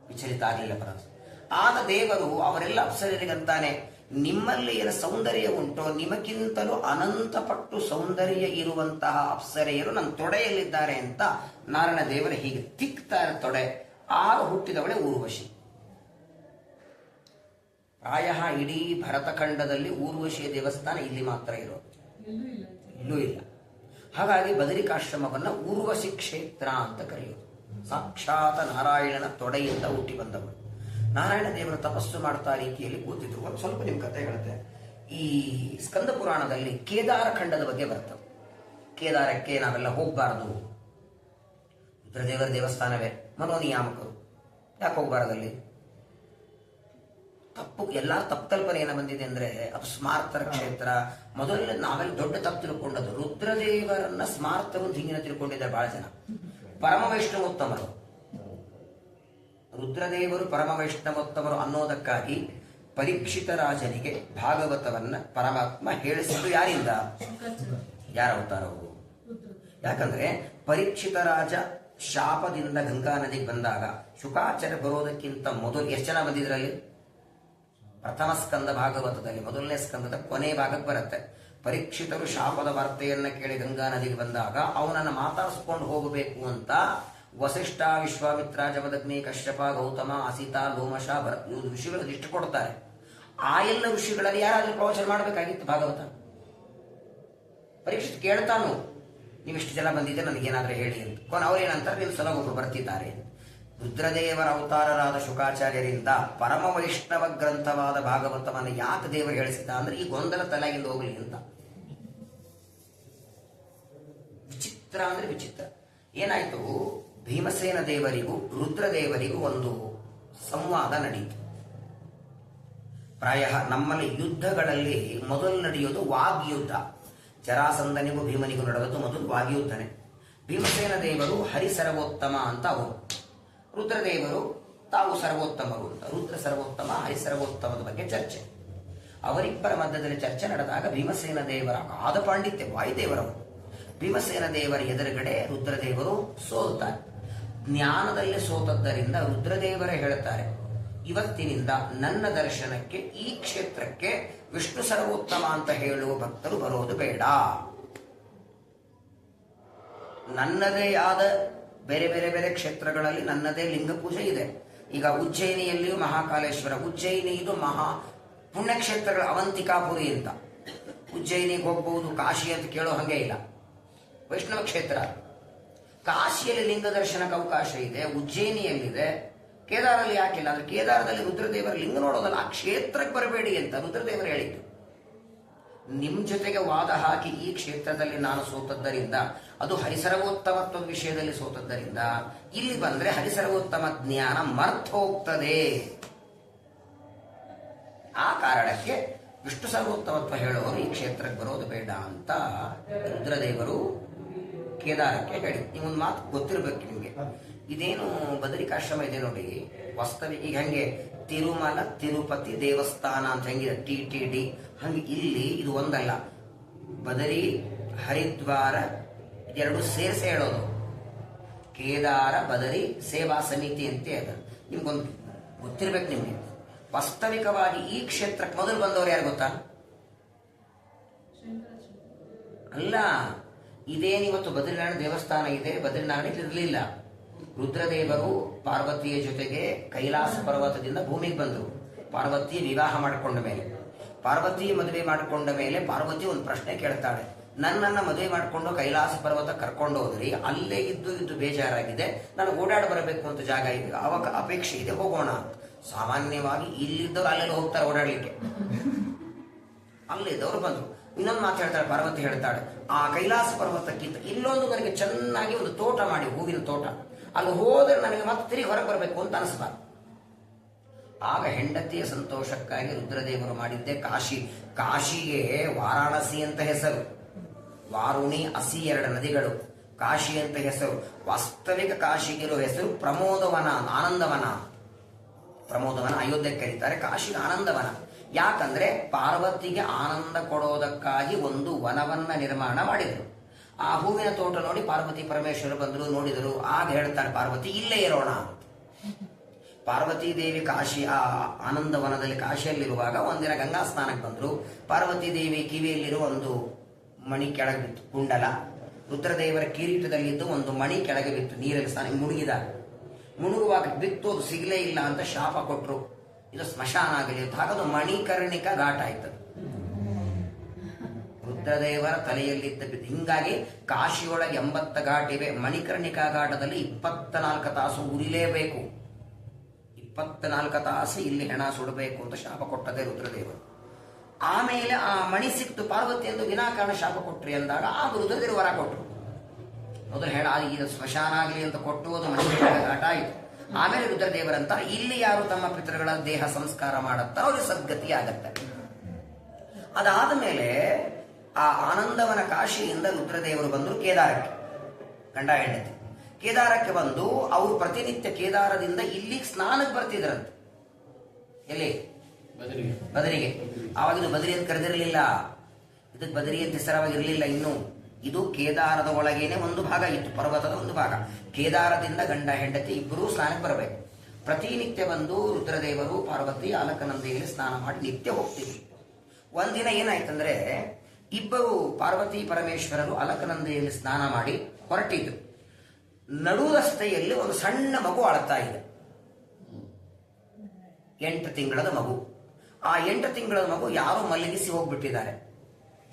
ವಿಚಲಿತ ಆಗಲಿಲ್ಲ ಪರಸ್ಪರ. ಆದ ದೇವರು ಅವರೆಲ್ಲ ಅಪ್ಸರರಿಗಂತಾನೆ, ನಿಮ್ಮಲ್ಲಿ ಏನು ಸೌಂದರ್ಯ ಉಂಟೋ ನಿಮಗಿಂತಲೂ ಅನಂತ ಪಟ್ಟು ಸೌಂದರ್ಯ ಇರುವಂತಹ ಅಪ್ಸರೆಯರು ನನ್ನ ತೊಡೆಯಲ್ಲಿದ್ದಾರೆ ಅಂತ ನಾರಾಯಣ ದೇವರು ಹೀಗೆ ತಿಕ್ತಾರೆ ತೊಡೆ. ಆಗ ಹುಟ್ಟಿದವಳೆ ಊರ್ವಶಿ. ಪ್ರಾಯ ಇಡೀ ಭರತಖಂಡದಲ್ಲಿ ಊರ್ವಶಿಯ ದೇವಸ್ಥಾನ ಇಲ್ಲಿ ಮಾತ್ರ ಇರೋದು, ಇಲ್ಲೂ ಇಲ್ಲ. ಹಾಗಾಗಿ ಬದರಿಕಾಶ್ರಮವನ್ನ ಊರ್ವಶಿ ಕ್ಷೇತ್ರ ಅಂತ ಕರೆಯೋದು. ಸಾಕ್ಷಾತ್ ನಾರಾಯಣನ ತೊಡೆಯಿಂದ ಹುಟ್ಟಿ ಬಂದವಳು. ನಾರಾಯಣ ದೇವರ ತಪಸ್ಸು ಮಾಡ್ತಾ ರೀತಿಯಲ್ಲಿ ಕೂತಿದ್ರು. ಒಂದು ಸ್ವಲ್ಪ ನಿಮ್ ಕಥೆ ಹೇಳುತ್ತೆ. ಈ ಸ್ಕಂದ ಪುರಾಣದಲ್ಲಿ ಕೇದಾರ ಖಂಡದ ಬಗ್ಗೆ ಬರ್ತದೆ. ಕೇದಾರಕ್ಕೆ ನಾವೆಲ್ಲ ಹೋಗ್ಬಾರದು, ರುದ್ರದೇವರ ದೇವಸ್ಥಾನವೇ, ಮನೋನಿಯಾಮಕರು, ಯಾಕೆ ಹೋಗ್ಬಾರದಲ್ಲಿ? ತಪ್ಪು, ಎಲ್ಲಾ ತಪ್ಪು ಕಲ್ಪನೆ ಏನ ಬಂದಿದೆ ಅಂದ್ರೆ ಅದು ಸ್ಮಾರ್ತರ ಕ್ಷೇತ್ರ. ಮೊದಲನೇ ನಾವೆಲ್ಲ ದೊಡ್ಡ ತಪ್ಪು ತಿಳ್ಕೊಂಡದ್ದು, ರುದ್ರದೇವರನ್ನ ಸ್ಮಾರ್ತರು ಹಿಂಗಿನ ತಿಳ್ಕೊಂಡಿದ್ದಾರೆ ಬಹಳ ಜನ. ಪರಮ ವೈಷ್ಣವೋತ್ತಮರು, ರುದ್ರದೇವರು ಪರಮ ವೈಷ್ಣವೋತ್ತಮರು ಅನ್ನೋದಕ್ಕಾಗಿ ಪರೀಕ್ಷಿತ ರಾಜನಿಗೆ ಭಾಗವತವನ್ನ ಪರಮಾತ್ಮ ಹೇಳಿಸಿದ್ದು ಯಾರಿಂದ? ಯಾರ ಅವತಾರವು? ಯಾಕಂದ್ರೆ ಪರೀಕ್ಷಿತ ರಾಜ ಶಾಪದಿಂದ ಗಂಗಾ ನದಿಗೆ ಬಂದಾಗ ಶುಕಾಚಾರ್ಯ ಬರೋದಕ್ಕಿಂತ ಮೊದಲು ಎಷ್ಟು ಜನ ಬಂದಿದ್ರಲ್ಲಿ? ಪ್ರಥಮ ಸ್ಕಂದ ಭಾಗವತದಲ್ಲಿ ಮೊದಲನೇ ಸ್ಕಂದದ ಕೊನೆ ಭಾಗಕ್ಕೆ ಬರುತ್ತೆ. ಪರೀಕ್ಷಿತರು ಶಾಪದ ವಾರ್ತೆಯನ್ನ ಕೇಳಿ ಗಂಗಾ ನದಿಗೆ ಬಂದಾಗ ಅವನನ್ನ ಮಾತಾಡಿಸ್ಕೊಂಡು ಹೋಗಬೇಕು ಅಂತ ವಸಿಷ್ಠ, ವಿಶ್ವಾಮಿತ್ರ, ಜಮದಗ್ನಿ, ಕಶ್ಯಪ, ಗೌತಮ, ಅಸಿತ, ಲೋಮಶ, ಋಷಿಗಳು ಇಷ್ಟು ಕೊಡ್ತಾರೆ. ಆ ಎಲ್ಲ ಋಷಿಗಳಲ್ಲಿ ಯಾರಾದ್ರೂ ಪ್ರವಚನ ಮಾಡಬೇಕಾಗಿತ್ತು ಭಾಗವತ. ಪರೀಕ್ಷಿತ್ ಕೇಳ್ತಾನು, ನೀವಿಷ್ಟು ಜನ ಬಂದಿದ್ದೆ ನನಗೇನಾದ್ರೂ ಹೇಳಿ ಅಂತ. ಅವ್ರೇನಂತಾರೆ, ನೀವು ಸಲ ಒಬ್ರು ಬರ್ತಿದ್ದಾರೆ. ರುದ್ರದೇವರ ಅವತಾರರಾದ ಶುಕಾಚಾರ್ಯರಿಂದ ಪರಮ ವೈಷ್ಣವ ಗ್ರಂಥವಾದ ಭಾಗವತವನ್ನು ಯಾಕೆ ದೇವರು ಹೇಳಿಸಿದ ಅಂದ್ರೆ ಈ ಗೊಂದಲ ತಲೆಗಿಂದ ಹೋಗಲಿ ಅಂತ. ವಿಚಿತ್ರ ಅಂದ್ರೆ ವಿಚಿತ್ರ. ಏನಾಯ್ತು, ಭೀಮಸೇನ ದೇವರಿಗೂ ರುದ್ರದೇವರಿಗೂ ಒಂದು ಸಂವಾದ ನಡೆಯಿತು. ಪ್ರಾಯ ನಮ್ಮಲ್ಲಿ ಯುದ್ಧಗಳಲ್ಲಿ ಮೊದಲು ನಡೆಯೋದು ವಾಗ್ಯುದ್ಧ. ಜರಾಸಂಧನಿಗೂ ಭೀಮನಿಗೂ ನಡೆದದ್ದು ಮೊದಲು ವಾಗ್ಯುದ್ಧನೆ. ಭೀಮಸೇನ ದೇವರು ಹರಿಸರ್ವೋತ್ತಮ ಅಂತ ಅವರು, ರುದ್ರದೇವರು ತಾವು ಸರ್ವೋತ್ತಮರು ಅಂತ. ರುದ್ರ ಸರ್ವೋತ್ತಮ, ಹರಿಸರ್ವೋತ್ತಮದ ಬಗ್ಗೆ ಚರ್ಚೆ. ಅವರಿಬ್ಬರ ಮಧ್ಯದಲ್ಲಿ ಚರ್ಚೆ ನಡೆದಾಗ ಭೀಮಸೇನ ದೇವರ ಅಗಾಧ ಪಾಂಡಿತ್ಯ, ವಾಯುದೇವರವರು, ಭೀಮಸೇನ ದೇವರ ಎದುರುಗಡೆ ರುದ್ರದೇವರು ಸೋಲ್ತಾರೆ. ಜ್ಞಾನದಲ್ಲಿ ಸೋತದ್ದರಿಂದ ರುದ್ರದೇವರ ಹೇಳ್ತಾರೆ, ಇವತ್ತಿನಿಂದ ನನ್ನ ದರ್ಶನಕ್ಕೆ ಈ ಕ್ಷೇತ್ರಕ್ಕೆ ವಿಷ್ಣು ಸರ್ವೋತ್ತಮ ಅಂತ ಹೇಳುವ ಭಕ್ತರು ಬರೋದು ಬೇಡ. ನನ್ನದೇ ಆದ ಬೇರೆ ಬೇರೆ ಬೇರೆ ಕ್ಷೇತ್ರಗಳಲ್ಲಿ ನನ್ನದೇ ಲಿಂಗ ಪೂಜೆ ಇದೆ. ಈಗ ಉಜ್ಜಯಿನಿಯಲ್ಲಿಯೂ ಮಹಾಕಾಲೇಶ್ವರ, ಉಜ್ಜಯಿನಿ ಇದು ಮಹಾ ಪುಣ್ಯಕ್ಷೇತ್ರಗಳ ಅವಂತಿಕಾಪುರಿ ಅಂತ. ಉಜ್ಜಯಿನಿಗೆ ಹೋಗ್ಬಹುದು, ಕಾಶಿ ಅಂತ ಕೇಳೋ ಹಂಗೆ ಇಲ್ಲ, ವೈಷ್ಣವ ಕ್ಷೇತ್ರ. ಕಾಶಿಯಲ್ಲಿ ಲಿಂಗ ದರ್ಶನಕ್ಕೆ ಅವಕಾಶ ಇದೆ, ಉಜ್ಜಯಿನಿಯಲ್ಲಿದೆ, ಕೇದಾರಲ್ಲಿ ಯಾಕಿಲ್ಲ ಅಂದ್ರೆ ಕೇದಾರದಲ್ಲಿ ರುದ್ರದೇವರ ಲಿಂಗ ನೋಡೋದಲ್ಲ, ಆ ಕ್ಷೇತ್ರಕ್ಕೆ ಬರಬೇಡಿ ಅಂತ ರುದ್ರದೇವರು ಹೇಳಿದ್ದು. ನಿಮ್ ಜೊತೆಗೆ ವಾದ ಹಾಕಿ ಈ ಕ್ಷೇತ್ರದಲ್ಲಿ ನಾನು ಸೋತದ್ದರಿಂದ, ಅದು ಹರಿಸರ್ವೋತ್ತಮತ್ವದ ವಿಷಯದಲ್ಲಿ ಸೋತದ್ದರಿಂದ ಇಲ್ಲಿ ಬಂದ್ರೆ ಹರಿಸರ್ವೋತ್ತಮ ಜ್ಞಾನ ಮರ್ಥ ಹೋಗ್ತದೆ. ಆ ಕಾರಣಕ್ಕೆ ವಿಷ್ಣು ಸರ್ವೋತ್ತಮತ್ವ ಹೇಳುವವರು ಈ ಕ್ಷೇತ್ರಕ್ಕೆ ಬರೋದು ಬೇಡ ಅಂತ ರುದ್ರದೇವರು ಕೇದಾರಕ್ಕೆ ಹೇಳಿ. ನೀವೊಂದು ಮಾತು ಗೊತ್ತಿರ್ಬೇಕು ನಿಮ್ಗೆ, ಇದೇನು ಬದರಿಕಾಶ್ರಮ ಇದೆ ನೋಡಿ, ವಾಸ್ತವಿಕ ಈಗ ಹಂಗೆ ತಿರುಮಲ ತಿರುಪತಿ ದೇವಸ್ಥಾನ ಅಂತ ಹೆಂಗಿದೆ TTD, ಹಂಗೆ ಇಲ್ಲಿ ಇದು ಒಂದಲ್ಲ, ಬದರಿ ಹರಿದ್ವಾರ ಎರಡು ಸೇರಿಸಿ ಹೇಳೋದು. ಕೇದಾರ ಬದರಿ ಸೇವಾ ಸಮಿತಿ ಅಂತ ಅದು ನಿಮ್ಗೊಂದು ಗೊತ್ತಿರ್ಬೇಕು ನಿಮ್ಗೆ. ವಾಸ್ತವಿಕವಾಗಿ ಈ ಕ್ಷೇತ್ರಕ್ಕೆ ಮೊದಲು ಬಂದವರು ಯಾರು ಗೊತ್ತಾ? ಅಲ್ಲ, ಇದೇನಿವತ್ತು ಬದ್ರಿನಾರಾಯಣ ದೇವಸ್ಥಾನ ಇದೆ, ಬದ್ರಿನಾರಾಯಣ ಇರಲಿಲ್ಲ. ರುದ್ರದೇವರು ಪಾರ್ವತಿಯ ಜೊತೆಗೆ ಕೈಲಾಸ ಪರ್ವತದಿಂದ ಭೂಮಿಗೆ ಬಂದರು. ಪಾರ್ವತಿ ವಿವಾಹ ಮಾಡಿಕೊಂಡ ಮೇಲೆ, ಪಾರ್ವತಿ ಮದುವೆ ಮಾಡಿಕೊಂಡ ಮೇಲೆ ಪಾರ್ವತಿ ಒಂದು ಪ್ರಶ್ನೆ ಕೇಳ್ತಾಳೆ, ನನ್ನನ್ನ ಮದುವೆ ಮಾಡಿಕೊಂಡು ಕೈಲಾಸ ಪರ್ವತ ಕರ್ಕೊಂಡು ಹೋದ್ರಿ, ಅಲ್ಲೇ ಇದ್ದು ಬೇಜಾರಾಗಿದೆ, ನಾನು ಓಡಾಡಿ ಬರಬೇಕು ಅಂತ ಜಾಗ ಇದೆ, ಅವಾಗ ಅಪೇಕ್ಷೆ ಇದೆ, ಹೋಗೋಣ. ಸಾಮಾನ್ಯವಾಗಿ ಇಲ್ಲಿದ್ದವ್ರು ಅಲ್ಲೆಲ್ಲ ಹೋಗ್ತಾರೆ ಓಡಾಡ್ಲಿಕ್ಕೆ, ಅಲ್ಲಿದ್ದವ್ರು ಬಂದ್ರು. ಇನ್ನೊಂದು ಮಾತು ಹೇಳ್ತಾಳೆ ಪಾರ್ವತಿ, ಹೇಳ್ತಾಳೆ, ಆ ಕೈಲಾಸ ಪರ್ವತಕ್ಕಿಂತ ಇಲ್ಲೊಂದು ನನಗೆ ಚೆನ್ನಾಗಿ ಒಂದು ತೋಟ ಮಾಡಿ, ಹೂವಿನ ತೋಟ, ಅಲ್ಲಿ ಹೋದ್ರೆ ನನಗೆ ಮತ್ತೆ ತಿರುಗಿ ಹೊರಗೆ ಬರಬೇಕು ಅಂತ ಅನಿಸ್ಬಾರ್ದು. ಆಗ ಹೆಂಡತಿಯ ಸಂತೋಷಕ್ಕಾಗಿ ರುದ್ರದೇವರು ಮಾಡಿದ್ದೆ ಕಾಶಿ. ಕಾಶಿಗೆ ವಾರಾಣಸಿ ಅಂತ ಹೆಸರು, ವಾರುಣಿ ಅಸಿ ಎರಡು ನದಿಗಳು, ಕಾಶಿ ಅಂತ ಹೆಸರು. ವಾಸ್ತವಿಕ ಕಾಶಿಗಿರೋ ಹೆಸರು ಪ್ರಮೋದವನ, ಆನಂದವನ. ಪ್ರಮೋದವನ ಅಯೋಧ್ಯೆ ಕರೀತಾರೆ, ಕಾಶಿಗೆ ಆನಂದವನ. ಯಾಕಂದ್ರೆ ಪಾರ್ವತಿಗೆ ಆನಂದ ಕೊಡೋದಕ್ಕಾಗಿ ಒಂದು ವನವನ್ನ ನಿರ್ಮಾಣ ಮಾಡಿದರು. ಆ ಹೂವಿನ ತೋಟ ನೋಡಿ ಪಾರ್ವತಿ ಪರಮೇಶ್ವರ ಬಂದರು, ನೋಡಿದರು. ಆಗ ಹೇಳ್ತಾರೆ ಪಾರ್ವತಿ, ಇಲ್ಲೇ ಇರೋಣ. ಪಾರ್ವತೀ ದೇವಿ ಕಾಶಿ ಆ ಆನಂದವನದಲ್ಲಿ ಕಾಶಿಯಲ್ಲಿರುವಾಗ ಒಂದಿನ ಗಂಗಾ ಸ್ನಾನಕ್ಕೆ ಬಂದರು. ಪಾರ್ವತೀ ದೇವಿ ಕಿವಿಯಲ್ಲಿರುವ ಒಂದು ಮಣಿ ಕೆಳಗೆ ಬಿತ್ತು, ಕುಂಡಲ. ರುದ್ರದೇವರ ಕಿರೀಟದಲ್ಲಿದ್ದು ಒಂದು ಮಣಿ ಕೆಳಗೆ ಬಿತ್ತು. ನೀರಲ್ಲಿ ಸ್ನಾನ ಮುಳುಗಿದಾಗ, ಮುಳುಗುವಾಗ ಬಿತ್ತು, ಅದು ಸಿಗಲೇ ಇಲ್ಲ ಅಂತ ಶಾಪ ಕೊಟ್ಟರು. ಇದು ಸ್ಮಶಾನ ಆಗಲಿ ಅಂತ. ಹಾಗದು ಮಣಿಕರ್ಣಿಕಾ ಘಾಟ ಆಯ್ತದೆ, ರುದ್ರದೇವರ ತಲೆಯಲ್ಲಿದ್ದ ಬಿದ್ದು. ಹಿಂಗಾಗಿ ಕಾಶಿಯೊಳಗೆ 80 ಘಾಟ್ ಇವೆ. ಮಣಿಕರ್ಣಿಕಾ ಘಾಟದಲ್ಲಿ 24 ತಾಸು ಉರಿಲೇಬೇಕು, 24 ತಾಸು ಇಲ್ಲಿ ಹೆಣ ಸುಡಬೇಕು ಅಂತ ಶಾಪ ಕೊಟ್ಟದೆ ರುದ್ರದೇವರು. ಆಮೇಲೆ ಆ ಮಣಿ ಸಿಕ್ತು ಪಾರ್ವತಿ ಎಂದು ವಿನಾಕಾರಣ ಶಾಪ ಕೊಟ್ರಿ ಅಂದಾಗ ಆಗ ರುದ್ರದೇವರು ವರ ಕೊಟ್ಟರು. ಮೊದಲು ಹೇಳ ಇದು ಸ್ಮಶಾನ ಆಗಲಿ ಅಂತ ಕೊಟ್ಟು ಅದು ಮಣಿಕರ್ಣಿಕಾ ಘಾಟ ಆಯಿತು. ಆಮೇಲೆ ರುದ್ರದೇವರಂತ ಇಲ್ಲಿ ಯಾರು ತಮ್ಮ ಪಿತೃಗಳ ದೇಹ ಸಂಸ್ಕಾರ ಮಾಡುತ್ತಾರೋ ಅವ್ರಿಗೆ ಸದ್ಗತಿ ಆಗತ್ತೆ. ಅದಾದ ಮೇಲೆ ಆ ಆನಂದವನ ಕಾಶಿಯಿಂದ ರುದ್ರದೇವರು ಬಂದರು ಕೇದಾರಕ್ಕೆ, ಗಂಡ ಹೆಂಡತಿ ಕೇದಾರಕ್ಕೆ ಬಂದು ಅವರು ಪ್ರತಿನಿತ್ಯ ಕೇದಾರದಿಂದ ಇಲ್ಲಿಗೆ ಸ್ನಾನಕ್ಕೆ ಬರ್ತಿದ್ರಂತೆ. ಎಲ್ಲಿ? ಬದರಿಗೆ. ಆವಾಗ ಇದು ಬದರಿ ಅಂತ ಕರೆದಿರಲಿಲ್ಲ, ಇದಕ್ಕೆ ಬದರಿ ಅಂತ ಹೆಸರವಾಗಿರಲಿಲ್ಲ ಇನ್ನು. ಇದು ಕೇದಾರದ ಒಳಗೇನೆ ಒಂದು ಭಾಗ ಇತ್ತು, ಪರ್ವತದ ಒಂದು ಭಾಗ. ಕೇದಾರದಿಂದ ಗಂಡ ಹೆಂಡತಿ ಇಬ್ಬರೂ ಸ್ನಾನಕ್ಕೆ ಬರಬೇಕು. ಪ್ರತಿನಿತ್ಯ ಬಂದು ರುದ್ರದೇವರು ಪಾರ್ವತಿ ಆಲಕನಂದೆಯಲ್ಲಿ ಸ್ನಾನ ಮಾಡಿ ನಿತ್ಯ ಹೋಗ್ತಿದ್ರು. ಒಂದಿನ ಏನಾಯ್ತಂದ್ರೆ, ಇಬ್ಬರು ಪಾರ್ವತಿ ಪರಮೇಶ್ವರರು ಅಲಕನಂದೆಯಲ್ಲಿ ಸ್ನಾನ ಮಾಡಿ ಹೊರಟಿದ್ರು. ನಡು ರಸ್ತೆಯಲ್ಲಿ ಒಂದು ಸಣ್ಣ ಮಗು ಅಳ್ತಾ ಇದೆ, 8 ತಿಂಗಳದ ಮಗು. ಆ 8 ತಿಂಗಳ ಮಗು ಯಾರೋ ಮಲಗಿಸಿ ಹೋಗ್ಬಿಟ್ಟಿದ್ದಾರೆ.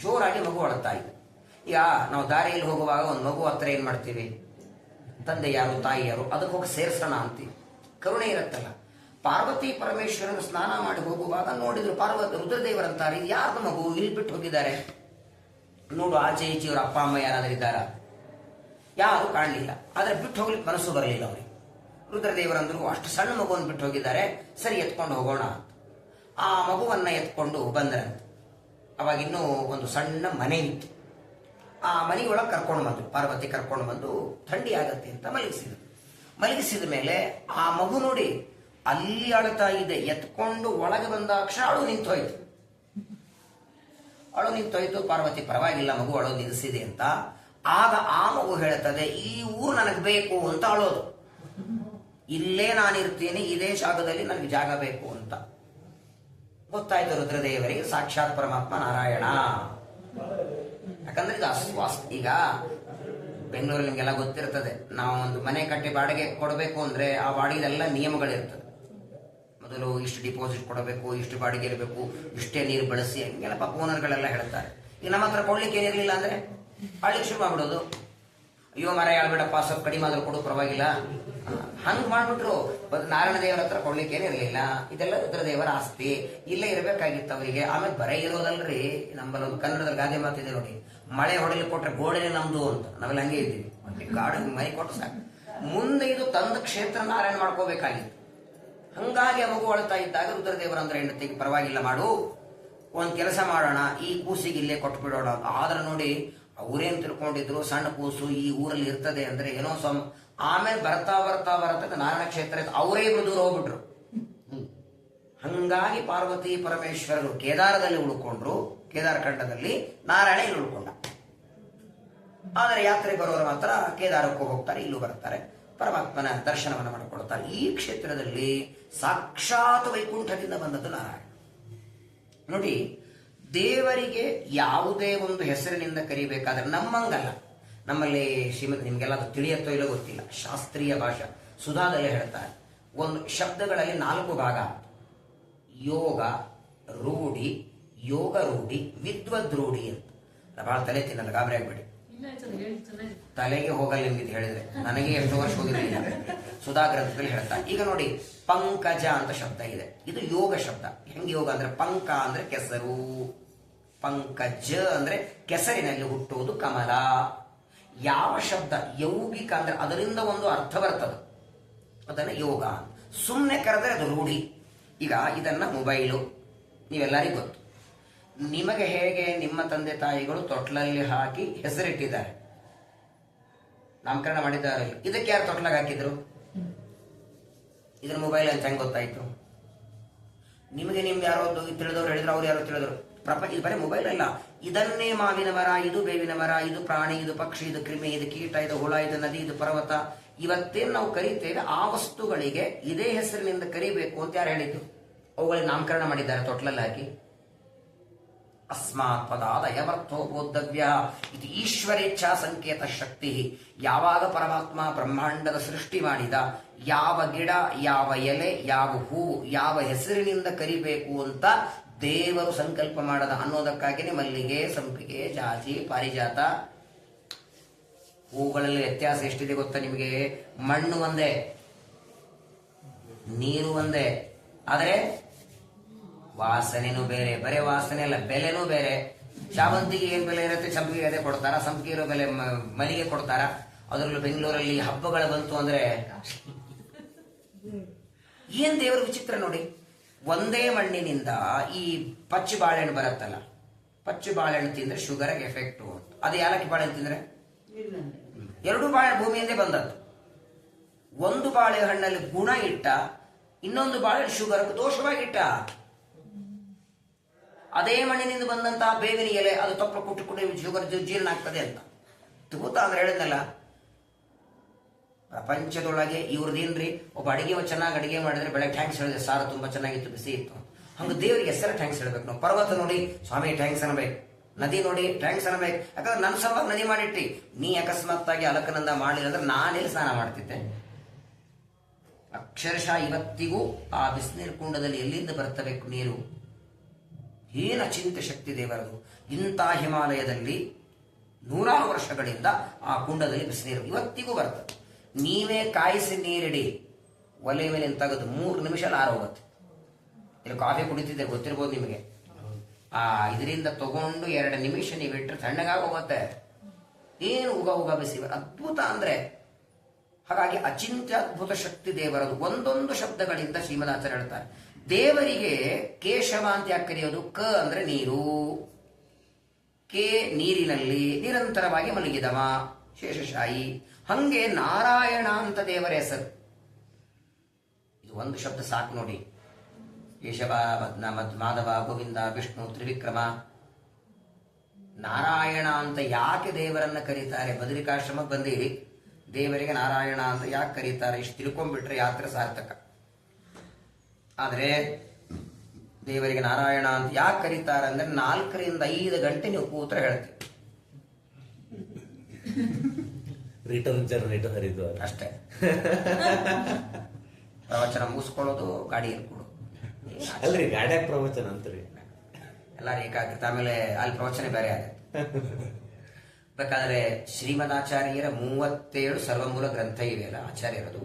ಜೋರಾಗಿ ಮಗು ಅಳ್ತಾ ಇದೆ. ಈಗ ನಾವು ದಾರಿಯಲ್ಲಿ ಹೋಗುವಾಗ ಒಂದು ಮಗು ಹತ್ರ ಏನ್ ಮಾಡ್ತೀವಿ? ತಂದೆ ಯಾರು, ತಾಯಿ ಯಾರು, ಅದಕ್ಕೆ ಹೋಗಿ ಸೇರ್ಸೋಣ ಅಂತೀವಿ, ಕರುಣೆ ಇರುತ್ತಲ್ಲ. ಪಾರ್ವತಿ ಪರಮೇಶ್ವರರು ಸ್ನಾನ ಮಾಡಿ ಹೋಗುವಾಗ ನೋಡಿದ್ರು ಪಾರ್ವತಿ ರುದ್ರದೇವರಂತಾರೆ, ಯಾರ್ದು ಮಗು ಇಲ್ಲಿ ಬಿಟ್ಟು ಹೋಗಿದ್ದಾರೆ ನೋಡು, ಆಚೆ ಈಚೆ ಇವ್ರ ಅಪ್ಪ ಅಮ್ಮ ಯಾರಾದ್ರೂ ಇದ್ದಾರ? ಯಾರು ಕಾಣಲಿಲ್ಲ. ಆದ್ರೆ ಬಿಟ್ಟು ಹೋಗ್ಲಿಕ್ಕೆ ಮನಸ್ಸು ಬರಲಿಲ್ಲ ಅವ್ರಿಗೆ. ರುದ್ರದೇವರಂದ್ರು, ಅಷ್ಟು ಸಣ್ಣ ಮಗುವನ್ನು ಬಿಟ್ಟು ಹೋಗಿದ್ದಾರೆ, ಸರಿ ಎತ್ಕೊಂಡು ಹೋಗೋಣ ಅಂತ. ಆ ಮಗುವನ್ನ ಎತ್ಕೊಂಡು ಬಂದ್ರಂತೆ. ಅವಾಗ ಇನ್ನೂ ಒಂದು ಸಣ್ಣ ಮನೆ ಇತ್ತು. ಆ ಮನೆಯೊಳಗೆ ಕರ್ಕೊಂಡು ಬಂದ್ರು, ಪಾರ್ವತಿ ಕರ್ಕೊಂಡು ಬಂದು ಥಂಡಿ ಆಗತ್ತೆ ಅಂತ ಮಲಗಿಸಿದ ಮೇಲೆ ಆ ಮಗು ನೋಡಿ ಅಲ್ಲಿ ಅಳ್ತಾ ಇದೆ. ಎತ್ಕೊಂಡು ಒಳಗೆ ಬಂದಾಕ್ಷಣ ಅಳು ನಿಂತೋಯ್ತು. ಪಾರ್ವತಿ ಪರವಾಗಿಲ್ಲ, ಮಗು ಅಳೋದು ನಿಲ್ಲಿಸಿದೆ ಅಂತ. ಆಗ ಆ ಮಗು ಹೇಳ್ತದೆ, ಈ ಊರು ನನಗೆ ಬೇಕು ಅಂತ ಅಳೋದು. ಇಲ್ಲೇ ನಾನಿರ್ತೀನಿ, ಇದೇ ಜಾಗದಲ್ಲಿ ನನಗೆ ಜಾಗ ಬೇಕು ಅಂತ. ಗೊತ್ತಾಯ್ತು ರುದ್ರದೇವರಿಗೆ ಸಾಕ್ಷಾತ್ ಪರಮಾತ್ಮ ನಾರಾಯಣ. ಯಾಕಂದ್ರೆ ಈಗ ಬೆಂಗಳೂರಲ್ಲಿ ನಿಮ್ಗೆಲ್ಲ ಗೊತ್ತಿರ್ತದೆ, ನಾವು ಒಂದು ಮನೆ ಕಟ್ಟಿ ಬಾಡಿಗೆ ಕೊಡಬೇಕು ಅಂದ್ರೆ ಆ ಬಾಡಿಗೆದೆಲ್ಲ ನಿಯಮಗಳಿರ್ತದೆ. ಮೊದಲು ಇಷ್ಟು ಡಿಪಾಸಿಟ್ ಕೊಡಬೇಕು, ಇಷ್ಟು ಬಾಡಿಗೆ ಇರಬೇಕು, ಇಷ್ಟೇ ನೀರು ಬಳಸಿ, ಹಂಗೆಲ್ಲ ಪಾಪ ಓನರ್ಗಳೆಲ್ಲ ಹೇಳ್ತಾರೆ. ಈಗ ನಮ್ಮ ಹತ್ರ ಕೊಡ್ಲಿಕ್ಕೆ ಏನಿರಲಿಲ್ಲ ಅಂದ್ರೆ ಆಳ್ಲಿಕ್ಕೆ ಶುರು ಮಾಡ್ಬಿಡೋದು. ಅಯ್ಯೋ ಮರ ಹೇಳ್ಬೇಡಪ್ಪ, ಸ್ವಲ್ಪ ಕಡಿಮೆ ಆದ್ರೂ ಕೊಡು, ಪರವಾಗಿಲ್ಲ, ಹಂಗ್ ಮಾಡ್ಬಿಟ್ರು. ನಾರಾಯಣ ದೇವರ ಹತ್ರ ಕೊಡ್ಲಿಕ್ಕೆ ಏನಿರ್ಲಿಲ್ಲ. ಇದೆಲ್ಲ ರುದ್ರದೇವರ ಆಸ್ತಿ, ಇಲ್ಲೇ ಇರಬೇಕಾಗಿತ್ತು ಅವರಿಗೆ. ಆಮೇಲೆ ಬರ ಇರೋದಲ್ರಿ, ನಮ್ಮಲ್ಲಿ ಒಂದು ಕನ್ನಡದಲ್ಲಿ ಗಾದೆ ಮಾತಿದೆ ನೋಡಿ, ಮಳೆ ಹೊಡೆಲಿ ಕೊಟ್ರೆ ಗೋಡೆನೆ ನಮ್ದು ಅಂತ. ನಾವೆಲ್ಲ ಹಂಗೆ ಇದ್ದೀವಿ, ಗಾಡಿ ಮನೆ ಕೊಟ್ಟು ಸಾಕು. ಮುಂದೆ ಇದು ತಂದ ಕ್ಷೇತ್ರ ನಾರಾಯಣ ಮಾಡ್ಕೋಬೇಕಾಗಿತ್ತು. ಹಂಗಾಗಿ ಮಗು ಅಳ್ತಾ ಇದ್ದಾಗ ರುದ್ರದೇವರಂದ್ರೆ ಹೆಂಡತಿಗೆ, ಪರವಾಗಿಲ್ಲ ಮಾಡು, ಒಂದ್ ಕೆಲಸ ಮಾಡೋಣ, ಈ ಕೂಸಿಗೆ ಇಲ್ಲೇ ಕೊಟ್ಬಿಡೋಣ. ಆದ್ರೆ ನೋಡಿ ಅವ್ರೇನ್ ತಿಳ್ಕೊಂಡಿದ್ರು, ಸಣ್ಣ ಕೂಸು ಈ ಊರಲ್ಲಿ ಇರ್ತದೆ ಅಂದ್ರೆ ಏನೋ ಆಮೇಲೆ ಬರ್ತಾ ನಾರಾಯಣ ಕ್ಷೇತ್ರ ಅವರೇ ದೂರ ಹೋಗ್ಬಿಟ್ರು. ಹಂಗಾಗಿ ಪಾರ್ವತಿ ಪರಮೇಶ್ವರರು ಕೇದಾರದಲ್ಲಿ ಉಳ್ಕೊಂಡ್ರು, ಕೇದಾರ ಖಂಡದಲ್ಲಿ, ನಾರಾಯಣ ಇಲ್ಲಿ ಉಳ್ಕೊಂಡ. ಆದರೆ ಯಾತ್ರೆ ಬರೋರು ಮಾತ್ರ ಕೇದಾರಕ್ಕೂ ಹೋಗ್ತಾರೆ, ಇಲ್ಲೂ ಬರ್ತಾರೆ, ಪರಮಾತ್ಮನ ದರ್ಶನವನ್ನು ಮಾಡಿಕೊಳ್ತಾರೆ. ಈ ಕ್ಷೇತ್ರದಲ್ಲಿ ಸಾಕ್ಷಾತ್ ವೈಕುಂಠದಿಂದ ಬಂದದ್ದು ನಾರಾಯಣ. ನೋಡಿ, ದೇವರಿಗೆ ಯಾವುದೇ ಒಂದು ಹೆಸರಿನಿಂದ ಕರಿಬೇಕಾದ್ರೆ ನಮ್ಮಂಗಲ್ಲ. ನಮ್ಮಲ್ಲಿ ಶ್ರೀಮದ್, ನಿಮ್ಗೆಲ್ಲ ಅದು ತಿಳಿಯತ್ತೋ ಇಲ್ಲೋ ಗೊತ್ತಿಲ್ಲ, ಶಾಸ್ತ್ರೀಯ ಭಾಷಾ ಸುಧಾದಲ್ಲಿ ಹೇಳ್ತಾರೆ, ಒಂದು ಶಬ್ದಗಳಲ್ಲಿ 4 ಭಾಗ: ಯೋಗ ರೂಢಿ, ಯೋಗ ರೂಢಿ, ವಿದ್ವದ್ ರೂಢಿ ಅಂತ. ಬಹಳ ತಲೆ ತಿನ್ನಲ್ಲ, ಗಾಬರಿ ಆಗ್ಬೇಡಿ, ತಲೆಗೆ ಹೋಗಲ್ಲ ನಿಮ್ಗೆ ಹೇಳಿದ್ರೆ. ನನಗೆ ಎಷ್ಟು ವರ್ಷ ಹೋಗಿರಲಿಲ್ಲ. ಸುಧಾ ಗ್ರಂಥದಲ್ಲಿ ಹೇಳ್ತಾರೆ. ಈಗ ನೋಡಿ, ಪಂಕಜ ಅಂತ ಶಬ್ದ ಇದೆ, ಇದು ಯೋಗ ಶಬ್ದ. ಹೆಂಗೆ ಯೋಗ ಅಂದ್ರೆ, ಪಂಕ ಅಂದ್ರೆ ಕೆಸರು, ಪಂಕಜ ಅಂದ್ರೆ ಕೆಸರಿನಲ್ಲಿ ಹುಟ್ಟುವುದು ಕಮಲ. ಯಾವ ಶಬ್ದ ಯೌಗಿಕ ಅಂದ್ರೆ ಅದರಿಂದ ಒಂದು ಅರ್ಥ ಬರ್ತದೆ, ಅದನ್ನ ಯೋಗ. ಸುಮ್ಮನೆ ಕರೆದ್ರೆ ಅದು ರೂಢಿ. ಈಗ ಇದನ್ನ ಮೊಬೈಲು ನೀವೆಲ್ಲರಿಗೂ ಗೊತ್ತು. ನಿಮಗೆ ಹೇಗೆ ನಿಮ್ಮ ತಂದೆ ತಾಯಿಗಳು ತೊಟ್ಲಲ್ಲಿ ಹಾಕಿ ಹೆಸರಿಟ್ಟಿದ್ದಾರೆ, ನಾಮಕರಣ ಮಾಡಿದ್ದಾರೆ, ಇದಕ್ಕೆ ಯಾರು ತೊಟ್ಲಾಗ ಹಾಕಿದ್ರು? ಇದ್ರ ಮೊಬೈಲ್ ಅಂತ ಹೆಂಗೆ ಗೊತ್ತಾಯ್ತು? ನಿಮಗೆ ಯಾರೋ ತಿಳಿದವ್ರು ಹೇಳಿದ್ರು, ಅವ್ರು ಯಾರೋ ತಿಳಿದ್ರು, ಇದು ಬರೀ ಮೊಬೈಲ್ ಅಲ್ಲ, ಇದನ್ನೇ ಮಾವಿನ ಮರ, ಇದು ಬೇವಿನ ಮರ, ಇದು ಪ್ರಾಣಿ, ಇದು ಪಕ್ಷಿ, ಇದು ಕ್ರಿಮಿ, ಇದು ಕೀಟ, ಇದು ಹುಳ, ಇದು ನದಿ, ಇದು ಪರ್ವತ, ಇವತ್ತೇನು ನಾವು ಕರೀತೇವೆ ಆ ವಸ್ತುಗಳಿಗೆ ಇದೇ ಹೆಸರಿನಿಂದ ಕರಿಬೇಕು ಅಂತ ಯಾರು ಹೇಳಿದ್ದು? ಅವುಗಳಿಗೆ ನಾಮಕರಣ ಮಾಡಿದ್ದಾರೆ ತೊಟ್ಲಲ್ಲಿ ಹಾಕಿ. ಅಸ್ಮಾತ್ ಪದಾದಯವರ್ಥೋ ಬೋದ್ಧವ್ಯ ಇದು ಈಶ್ವರೇಚ್ಛಾ ಸಂಕೇತ ಶಕ್ತಿ. ಯಾವಾಗ ಪರಮಾತ್ಮ ಬ್ರಹ್ಮಾಂಡದ ಸೃಷ್ಟಿ ಮಾಡಿದ, ಯಾವ ಗಿಡ, ಯಾವ ಎಲೆ, ಯಾವ ಹೂವು, ಯಾವ ಹೆಸರಿನಿಂದ ಕರಿಬೇಕು ಅಂತ ದೇವರು ಸಂಕಲ್ಪ ಮಾಡದ ಅನ್ನೋದಕ್ಕಾಗಿಯೇ ಮಲ್ಲಿಗೆ, ಸಂಪಿಗೆ, ಜಾಜಿ, ಪಾರಿಜಾತ. ಹೂಗಳಲ್ಲಿ ವ್ಯತ್ಯಾಸ ಎಷ್ಟಿದೆ ಗೊತ್ತಾ ನಿಮಗೆ? ಮಣ್ಣು ಒಂದೇ, ನೀರು ಒಂದೇ, ಆದರೆ ವಾಸನೆನೂ ಬೇರೆ. ಬರೇ ವಾಸನೆ ಅಲ್ಲ, ಬೆಲೆನೂ ಬೇರೆ. ಶಾವಂತಿಗೆ ಏನ್ ಬೆಲೆ ಇರುತ್ತೆ, ಸಂಪಿಗೆ ಅದೇ ಕೊಡ್ತಾರ. ಸಂಪಿಗೆ ಇರೋ ಬೆಲೆ ಮಲ್ಲಿಗೆ ಕೊಡ್ತಾರ. ಅದರಲ್ಲೂ ಬೆಂಗಳೂರಲ್ಲಿ ಹಬ್ಬಗಳ ಬಂತು ಅಂದ್ರೆ ಏನ್ ದೇವರ ವಿಚಿತ್ರ ನೋಡಿ. ಒಂದೇ ಮಣ್ಣಿನಿಂದ ಈ ಪಚ್ಚು ಬಾಳೆಹಣ್ಣು ಬರುತ್ತಲ್ಲ, ಪಚ್ಚು ಬಾಳೆಹಣ್ಣು ತಿಂದ್ರೆ ಶುಗರ್ಗೆ ಎಫೆಕ್ಟ್. ಅದು ಯಾಲಕ್ಕಿ ಬಾಳೆಹಣ್ಣು ತಿಂದ್ರೆ, ಎರಡು ಬಾಳೆಹಣ್ಣು ಭೂಮಿಯಿಂದೇ ಬಂದದ್ದು. ಒಂದು ಬಾಳೆಹಣ್ಣಲ್ಲಿ ಗುಣ ಇಟ್ಟ, ಇನ್ನೊಂದು ಬಾಳೆಹಣ್ಣು ಶುಗರ್ ದೋಷವಾಗಿಟ್ಟ. ಅದೇ ಮಣ್ಣಿನಿಂದ ಬಂದಂತಹ ಬೇವಿನ ಎಲೆ ಅದು ತಪ್ಪು ಕುಟ್ಟು ಶುಗರ್ ಜೀರ್ಣ ಆಗ್ತದೆ ಅಂತ ತಗೋತ ಅಂದ್ರೆ ಹೇಳಿದ್ನಲ್ಲ. ಪ್ರಪಂಚದೊಳಗೆ ಇವ್ರದೇನ್ರಿ, ಒಬ್ಬ ಅಡಿಗೆ ಚೆನ್ನಾಗಿ ಅಡಿಗೆ ಮಾಡಿದ್ರೆ ಬೆಳಗ್ಗೆ ಥ್ಯಾಂಕ್ಸ್ ಹೇಳಿದ್ರೆ ಸಾರು ತುಂಬಾ ಚೆನ್ನಾಗಿತ್ತು, ಬಿಸಿ ಇತ್ತು. ಹಂಗ ದೇವರಿಗೆ ಹೆಸರು ಥ್ಯಾಂಕ್ಸ್ ಹೇಳ್ಬೇಕು ನಾವು. ಪರ್ವತ ನೋಡಿ ಸ್ವಾಮಿ ಥ್ಯಾಂಕ್ಸ್ ಅನ್ಬೇಕು, ನದಿ ನೋಡಿ ಥ್ಯಾಂಕ್ಸ್ ಅನ್ಬೇಕು. ಯಾಕಂದ್ರೆ ನನ್ನ ಸಲುವಾಗಿ ನದಿ ಮಾಡಿಟ್ಟಿ. ನೀ ಅಕಸ್ಮಾತ್ತಾಗಿ ಅಲಕನಂದ ಮಾಡಲಿಲ್ಲ ಅಂದ್ರೆ ನಾನೆಲ್ಲಿ ಸ್ನಾನ ಮಾಡ್ತಿದ್ದೆ? ಅಕ್ಷರಶಃ ಇವತ್ತಿಗೂ ಆ ಬಿಸಿನೀರು ಕುಂಡದಲ್ಲಿ ಎಲ್ಲಿಂದ ಬರ್ತಬೇಕು ನೀರು? ಏನ ಚಿಂತೆ ಶಕ್ತಿ ದೇವರದು. ಇಂಥ ಹಿಮಾಲಯದಲ್ಲಿ ನೂರಾರು ವರ್ಷಗಳಿಂದ ಆ ಕುಂಡದಲ್ಲಿ ಬಿಸಿನೀರು ಇವತ್ತಿಗೂ ಬರ್ತದೆ. ನೀವೇ ಕಾಯಿಸಿ ನೀರಿಡಿ, ಒಲೆ ಮೇಲೆ ತೆಗೆದು 3 ನಿಮಿಷ ಆರೋಗುತ್ತೆ. ಇಲ್ಲಿ ಕಾಫಿ ಕುಡಿತಿದ್ದೆ ಗೊತ್ತಿರ್ಬೋದು ನಿಮಗೆ. ಆ ಇದರಿಂದ ತಗೊಂಡು 2 ನಿಮಿಷ ನೀವು ಇಟ್ಟರೆ ತಣ್ಣಗಾಗಿ ಹೋಗುತ್ತೆ. ಏನು ಉಗ ಬಿಸಿ, ಅದ್ಭುತ ಅಂದ್ರೆ. ಹಾಗಾಗಿ ಅಚಿಂತ್ಯ ಅದ್ಭುತ ಶಕ್ತಿ ದೇವರದು. ಒಂದೊಂದು ಶಬ್ದಗಳಿಂದ ಶ್ರೀಮದಾಚಾರ್ಯ ಹೇಳ್ತಾರೆ. ದೇವರಿಗೆ ಕೇಶವ ಅಂತ ಯಾಕೆ ಕರೆಯೋದು? ಕ ಅಂದ್ರೆ ನೀರು, ಕೆ ನೀರಿನಲ್ಲಿ ನಿರಂತರವಾಗಿ ಮಲಗಿದವ ಶೇಷಶಾಯಿ. ಹಂಗೆ ನಾರಾಯಣ ಅಂತ ದೇವರ ಹೆಸರು. ಇದು ಒಂದು ಶಬ್ದ ಸಾಕು ನೋಡಿ. ಕೇಶವ, ಮಾಧವ, ಗೋವಿಂದ, ವಿಷ್ಣು, ತ್ರಿವಿಕ್ರಮ. ನಾರಾಯಣ ಅಂತ ಯಾಕೆ ದೇವರನ್ನ ಕರೀತಾರೆ? ಬದರಿಕಾಶ್ರಮಕ್ಕೆ ಬಂದಿರಿ, ದೇವರಿಗೆ ನಾರಾಯಣ ಅಂತ ಯಾಕೆ ಕರೀತಾರೆ? ಇಷ್ಟು ತಿಳ್ಕೊಂಡ್ಬಿಟ್ರೆ ಯಾತ್ರೆ ಸಾರ್ಥಕ. ಆದ್ರೆ ದೇವರಿಗೆ ನಾರಾಯಣ ಅಂತ ಯಾಕೆ ಕರೀತಾರೆ ಅಂದ್ರೆ 4 ರಿಂದ 5 ಗಂಟೆ ನೀವು ಕೂತ್ರ ಹೇಳ್ತೀವಿ.
ರಿಟರ್ನ್ ಜರ್ನಿ ಹರಿದ್ವಾರ
ಅಷ್ಟೇ. ಪ್ರವಚನ ಮುಗಿಸ್ಕೊಳ್ಳೋದು, ಗಾಡಿ ಇರ್ಕೊಡೋದು.
ಅಲ್ರಿ ಗಾಡ್ಯಾಗ ಪ್ರವಚನ ಅಂತ್ರಿ
ಎಲ್ಲಾರು ಏಕಾಗ್ರತೆ. ಆಮೇಲೆ ಅಲ್ಲಿ ಪ್ರವಚನ ಬೇರೆ ಆಗುತ್ತೆ. ಬೇಕಾದ್ರೆ ಶ್ರೀಮದಾಚಾರ್ಯರ 37 ಸರ್ವಮೂಲ ಗ್ರಂಥ ಇವೆಯಲ್ಲ ಆಚಾರ್ಯರದು,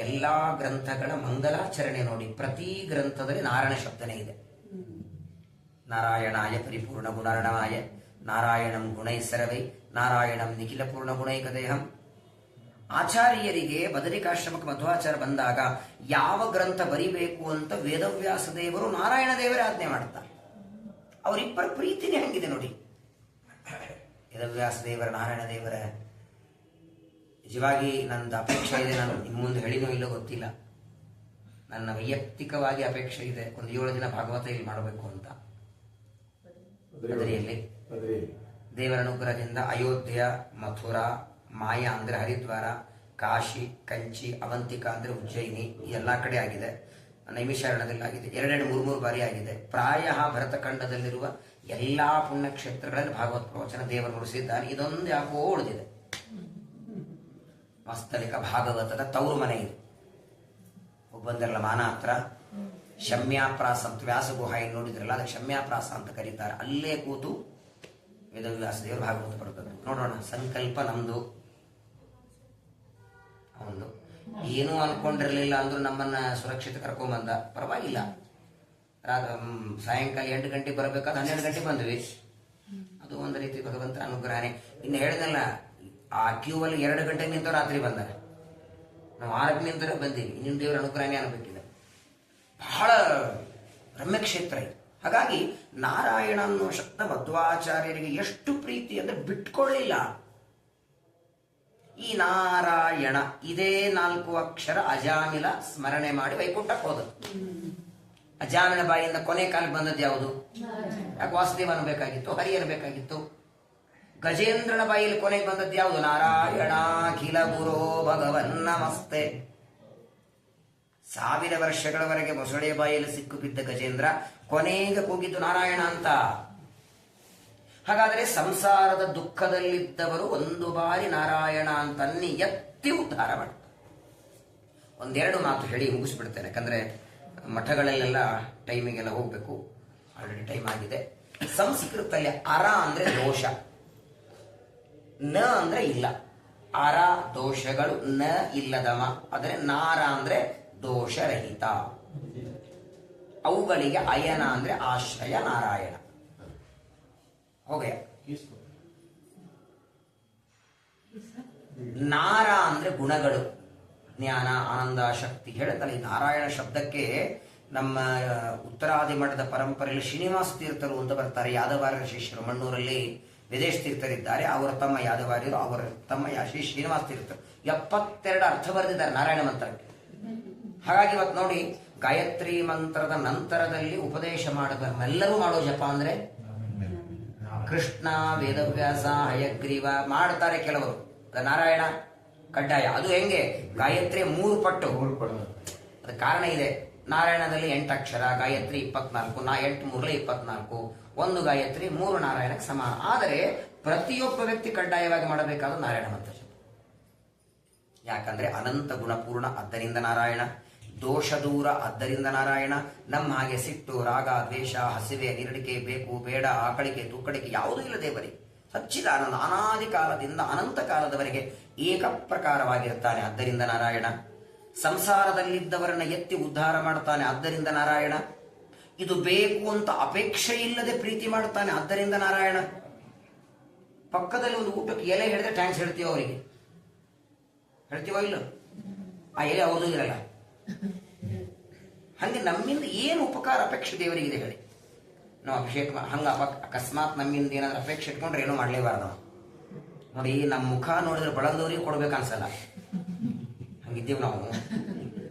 ಎಲ್ಲಾ ಗ್ರಂಥಗಳ ಮಂಗಲಾಚರಣೆ ನೋಡಿ. ಪ್ರತಿ ಗ್ರಂಥದಲ್ಲಿ ನಾರಾಯಣ ಶಬ್ದನೇ ಇದೆ. ನಾರಾಯಣಾಯ ಪರಿಪೂರ್ಣ ಗುಣಾರ್ಣವಾಯ ನಾರಾಯಣಂ ಗುಣೈಸರವೈ ನಾರಾಯಣಂ ನಿಖಿಲ ಪೂರ್ಣ ಗುಣೈಕದೇಹಂ. ಆಚಾರ್ಯರಿಗೆ ಬದರಿಕಾಶ್ರಮಕ್ಕೆ ಮಧ್ವಾಚಾರ್ಯ ಬಂದಾಗ ಯಾವ ಗ್ರಂಥ ಬರಿಬೇಕು ಅಂತ ವೇದವ್ಯಾಸ ದೇವರು ನಾರಾಯಣ ದೇವರೇ ಆಜ್ಞೆ ಮಾಡ್ತಾರೆ. ಅವರಿಬ್ಬರ ಪ್ರೀತಿನೇ ಹಂಗಿದೆ ನೋಡಿ. ವೇದವ್ಯಾಸ ದೇವರ, ನಾರಾಯಣ ದೇವರ. ನಿಜವಾಗಿ ನಂದು ಅಪೇಕ್ಷೆ ಇದೆ, ನಾನು ನಿಮ್ಮ ಮುಂದೆ ಹೇಳಿನೋ ಇಲ್ಲೋ ಗೊತ್ತಿಲ್ಲ. ನನ್ನ ವೈಯಕ್ತಿಕವಾಗಿ ಅಪೇಕ್ಷೆ ಇದೆ, ಒಂದು 7 ದಿನ ಭಾಗವತ ಇಲ್ಲಿ ಮಾಡಬೇಕು ಅಂತ. ಬದರಿಯಲ್ಲಿ ದೇವರ ಅನುಗ್ರಹದಿಂದ ಅಯೋಧ್ಯ, ಮಥುರಾ, ಮಾಯಾ ಅಂದ್ರೆ ಹರಿದ್ವಾರ, ಕಾಶಿ, ಕಂಚಿ, ಅವಂತಿಕಾ ಅಂದ್ರೆ ಉಜ್ಜಯಿನಿ, ಈ ಎಲ್ಲಾ ಕಡೆ ಆಗಿದೆ. ನೈಮಿಷಾರಣ್ಯದಲ್ಲಿ ಆಗಿದೆ. 2-3 ಬಾರಿ ಆಗಿದೆ. ಪ್ರಾಯ ಭರತಖಂಡದಲ್ಲಿರುವ ಎಲ್ಲಾ ಪುಣ್ಯಕ್ಷೇತ್ರಗಳಲ್ಲಿ ಭಾಗವತ್ ಪ್ರವಚನ ದೇವರು ನುಡಿಸಿದ್ದಾನೆ. ಇದೊಂದು ಯಾಕೋ ಉಳಿದಿದೆ. ವಾಸ್ತವಿಕ ಭಾಗವತದ ತವರು ಮನೆ ಇದು. ಒಬ್ಬಂದರಲ್ಲ ಮಾನ ಹತ್ರ ಶಮ್ಯಾಪ್ರಾಸ ಅಂತ ವ್ಯಾಸಗುಹ ಏನು ನೋಡಿದ್ರಲ್ಲ, ಅದಕ್ಕೆ ಶಮ್ಯಾಪ್ರಾಸ ಅಂತ ಕರೀತಾರೆ. ಅಲ್ಲೇ ಕೂತು ವೇದವ್ಯಾಸ ದೇವರು ಭಾಗವತ ಬರ್ತದೆ. ನೋಡೋಣ, ಸಂಕಲ್ಪ ನಮ್ದು. ಒಂದು ಏನೂ ಅನ್ಕೊಂಡಿರ್ಲಿಲ್ಲ ಅಂದ್ರೂ ನಮ್ಮನ್ನ ಸುರಕ್ಷಿತ ಕರ್ಕೊಂಬಂದ, ಪರವಾಗಿಲ್ಲ. ಸಾಯಂಕಾಲ 8 ಗಂಟೆಗೆ ಬರಬೇಕಾದ 12 ಗಂಟೆಗೆ ಬಂದ್ವಿ. ಅದು ಒಂದು ರೀತಿ ಭಗವಂತನ ಅನುಗ್ರಹನೇ. ಇನ್ನು ಹೇಳಿದ್ನಲ್ಲ, ಆ ಕ್ಯೂ ಅಲ್ಲಿ 2 ಗಂಟೆಗೆ ನಿಂತ ರಾತ್ರಿ ಬಂದಾರೆ. ನಾವು 6 ನಿಂತರ ಬಂದೀವಿ. ಇನ್ನು ದೇವರ ಅನುಗ್ರಹನೇ ಅನ್ಬೇಕಿದೆ. ಬಹಳ ರಮ್ಯಕ್ಷೇತ್ರ ಇದು. ಹಾಗಾಗಿ ನಾರಾಯಣ ಅನ್ನೋ ಶಬ್ದ ಮಧ್ವಾಚಾರ್ಯರಿಗೆ ಎಷ್ಟು ಪ್ರೀತಿ ಅಂದ್ರೆ ಬಿಟ್ಕೊಳ್ಳಿಲ್ಲ. ಈ ನಾರಾಯಣ ಇದೇ 4 ಅಕ್ಷರ ಅಜಾಮಿಲ ಸ್ಮರಣೆ ಮಾಡಿ ವೈಕುಂಠಕ್ಕೆ ಹೋದ. ಅಜಾಮಿನ ಬಾಯಿಯಿಂದ ಕೊನೆ ಕಾಲಕ್ಕೆ ಬಂದದ್ದು ಯಾವುದು? ಯಾಕೆ ವಾಸುದೇವ ಅನ್ಬೇಕಾಗಿತ್ತು, ಹರಿ ಅನ್ಬೇಕಾಗಿತ್ತು? ಗಜೇಂದ್ರನ ಬಾಯಿಯಲ್ಲಿ ಕೊನೆಗೆ ಬಂದದ್ದು ಯಾವುದು? ನಾರಾಯಣಾಖಿಲ ಗುರೋ ಭಗವನ್ ನಮಸ್ತೆ. 1000 ವರ್ಷಗಳವರೆಗೆ ಮೊಸಳೆ ಬಾಯಿಯಲ್ಲಿ ಸಿಕ್ಕು ಬಿದ್ದ ಗಜೇಂದ್ರ ಕೊನೆಗೆ ಕೂಗಿದ್ದು ನಾರಾಯಣ ಅಂತ. ಹಾಗಾದರೆ ಸಂಸಾರದ ದುಃಖದಲ್ಲಿದ್ದವರು ಒಂದು ಬಾರಿ ನಾರಾಯಣ ಅಂತನ್ನಿ ಎತ್ತಿ ಉದ್ಧಾರ ಮಾಡ್ತಾರೆ. ಒಂದೆರಡು ಮಾತು ಹೇಳಿ ಮುಗಿಸ್ಬಿಡ್ತೇನೆ, ಯಾಕಂದ್ರೆ ಮಠಗಳಲ್ಲೆಲ್ಲ ಟೈಮಿಗೆಲ್ಲ ಹೋಗ್ಬೇಕು, ಆಲ್ರೆಡಿ ಟೈಮ್ ಆಗಿದೆ. ಸಂಸ್ಕೃತದಲ್ಲಿ ಅರ ಅಂದ್ರೆ ದೋಷ, ನ ಅಂದ್ರೆ ಇಲ್ಲ. ಅರ ದೋಷಗಳು, ನ ಇಲ್ಲದಮ. ಆದರೆ ನಾರ ಅಂದ್ರೆ ದೋಷರಹಿತ. ಅವುಗಳಿಗೆ ಅಯನ ಅಂದ್ರೆ ಆಶ್ರಯ ನಾರಾಯಣ. ಹೋಗಯ್ಯ. ನಾರ ಅಂದ್ರೆ ಗುಣಗಳು, ಜ್ಞಾನ, ಆನಂದ, ಶಕ್ತಿ ಹೇಳುತ್ತಲ್ಲ. ಈ ನಾರಾಯಣ ಶಬ್ದಕ್ಕೆ ನಮ್ಮ ಉತ್ತರಾದಿ ಮಠದ ಪರಂಪರೆಯಲ್ಲಿ ಶ್ರೀನಿವಾಸ ತೀರ್ಥರು ಅಂತ ಬರ್ತಾರೆ. ಯಾದವಾರ್ಯರ ಶಿಷ್ಯರು ಮಣ್ಣೂರಲ್ಲಿ ವಿದೇಶ ತೀರ್ಥರಿದ್ದಾರೆ. ಅವರ ತಮ್ಮ ಯಾದವಾರ್ಯರು, ಅವರ ತಮ್ಮ ಶ್ರೀ ಶ್ರೀನಿವಾಸ ತೀರ್ಥರು 72 ಅರ್ಥ ಬರೆದಿದ್ದಾರೆ ನಾರಾಯಣ ಮಂತ್ರಕ್ಕೆ. ಹಾಗಾಗಿ ಇವತ್ತು ನೋಡಿ, ಗಾಯತ್ರಿ ಮಂತ್ರದ ನಂತರದಲ್ಲಿ ಉಪದೇಶ ಮಾಡಿದವರೆಲ್ಲರೂ ಮಾಡೋ ಜಪ ಅಂದ್ರೆ ಕೃಷ್ಣ, ವೇದವ್ಯಾಸ, ಹಯಗ್ರೀವ ಮಾಡ್ತಾರೆ ಕೆಲವರು. ನಾರಾಯಣ ಕಡ್ಡಾಯ. ಅದು ಹೆಂಗೆ? ಗಾಯತ್ರಿ 3 ಪಟ್ಟು. ಅದ ಕಾರಣ ಇದೆ. ನಾರಾಯಣದಲ್ಲಿ 8 ಅಕ್ಷರ, ಗಾಯತ್ರಿ 24, 8 3 24. 1 ಗಾಯತ್ರಿ 3 ನಾರಾಯಣಕ್ಕೆ ಸಮಾನ. ಆದರೆ ಪ್ರತಿಯೊಬ್ಬ ವ್ಯಕ್ತಿ ಕಡ್ಡಾಯವಾಗಿ ಮಾಡಬೇಕಾದ ನಾರಾಯಣ ಮಂತ್ರ ಜಪ. ಯಾಕಂದ್ರೆ ಅನಂತ ಗುಣಪೂರ್ಣ, ಆದ್ದರಿಂದ ನಾರಾಯಣ. ದೋಷ ದೂರ, ಆದ್ದರಿಂದ ನಾರಾಯಣ. ನಮ್ಮ ಹಾಗೆ ಸಿಟ್ಟು, ರಾಗ, ದ್ವೇಷ, ಹಸಿವೆ, ನಿರಡಿಕೆ, ಬೇಕು ಬೇಡ, ಆಕಳಿಕೆ, ತೂಕಡಿಕೆ ಯಾವುದೂ ಇಲ್ಲ ದೇವರಿಗೆ. ಸಚ್ಚಿದಾನಂದ ಅನಾದಿ ಕಾಲದಿಂದ ಅನಂತ ಕಾಲದವರೆಗೆ ಏಕ ಪ್ರಕಾರವಾಗಿರ್ತಾನೆ, ಆದ್ದರಿಂದ ನಾರಾಯಣ. ಸಂಸಾರದಲ್ಲಿದ್ದವರನ್ನ ಎತ್ತಿ ಉದ್ಧಾರ ಮಾಡ್ತಾನೆ, ಆದ್ದರಿಂದ ನಾರಾಯಣ. ಇದು ಬೇಕು ಅಂತ ಅಪೇಕ್ಷೆ ಇಲ್ಲದೆ ಪ್ರೀತಿ ಮಾಡ್ತಾನೆ, ಆದ್ದರಿಂದ ನಾರಾಯಣ. ಪಕ್ಕದಲ್ಲಿ ಒಂದು ಊಟಕ್ಕೆ ಎಲೆ ಹಿಡಿದ್ರೆ ಥ್ಯಾಂಕ್ಸ್ ಹೇಳ್ತೀವೋ ಅವರಿಗೆ? ಹೇಳ್ತೀವೋ ಇಲ್ಲ? ಆ ಎಲೆ ಅವ್ರದ್ದು ಇರಲ್ಲ. ಹಂಗೆ ನಮ್ಮಿಂದ ಏನು ಉಪಕಾರ ಅಪೇಕ್ಷೆ ದೇವರಿಗಿದೆ ಹೇಳಿ? ನಾವು ಅಭಿಷೇಕ ಹಂಗ ಅಕಸ್ಮಾತ್ ನಮ್ಮಿಂದ ಏನಾದ್ರು ಅಪೇಕ್ಷೆ ಇಟ್ಕೊಂಡ್ರೆ ಏನೂ ಮಾಡ್ಲೇಬಾರ್ದು. ನೋಡಿ, ನಮ್ಮ ಮುಖ ನೋಡಿದ್ರೆ ಬಳಂದವ್ರಿಗೆ ಕೊಡ್ಬೇಕು ಅನ್ಸಲ್ಲ. ಹಂಗಿದ್ದೀವಿ ನಾವು.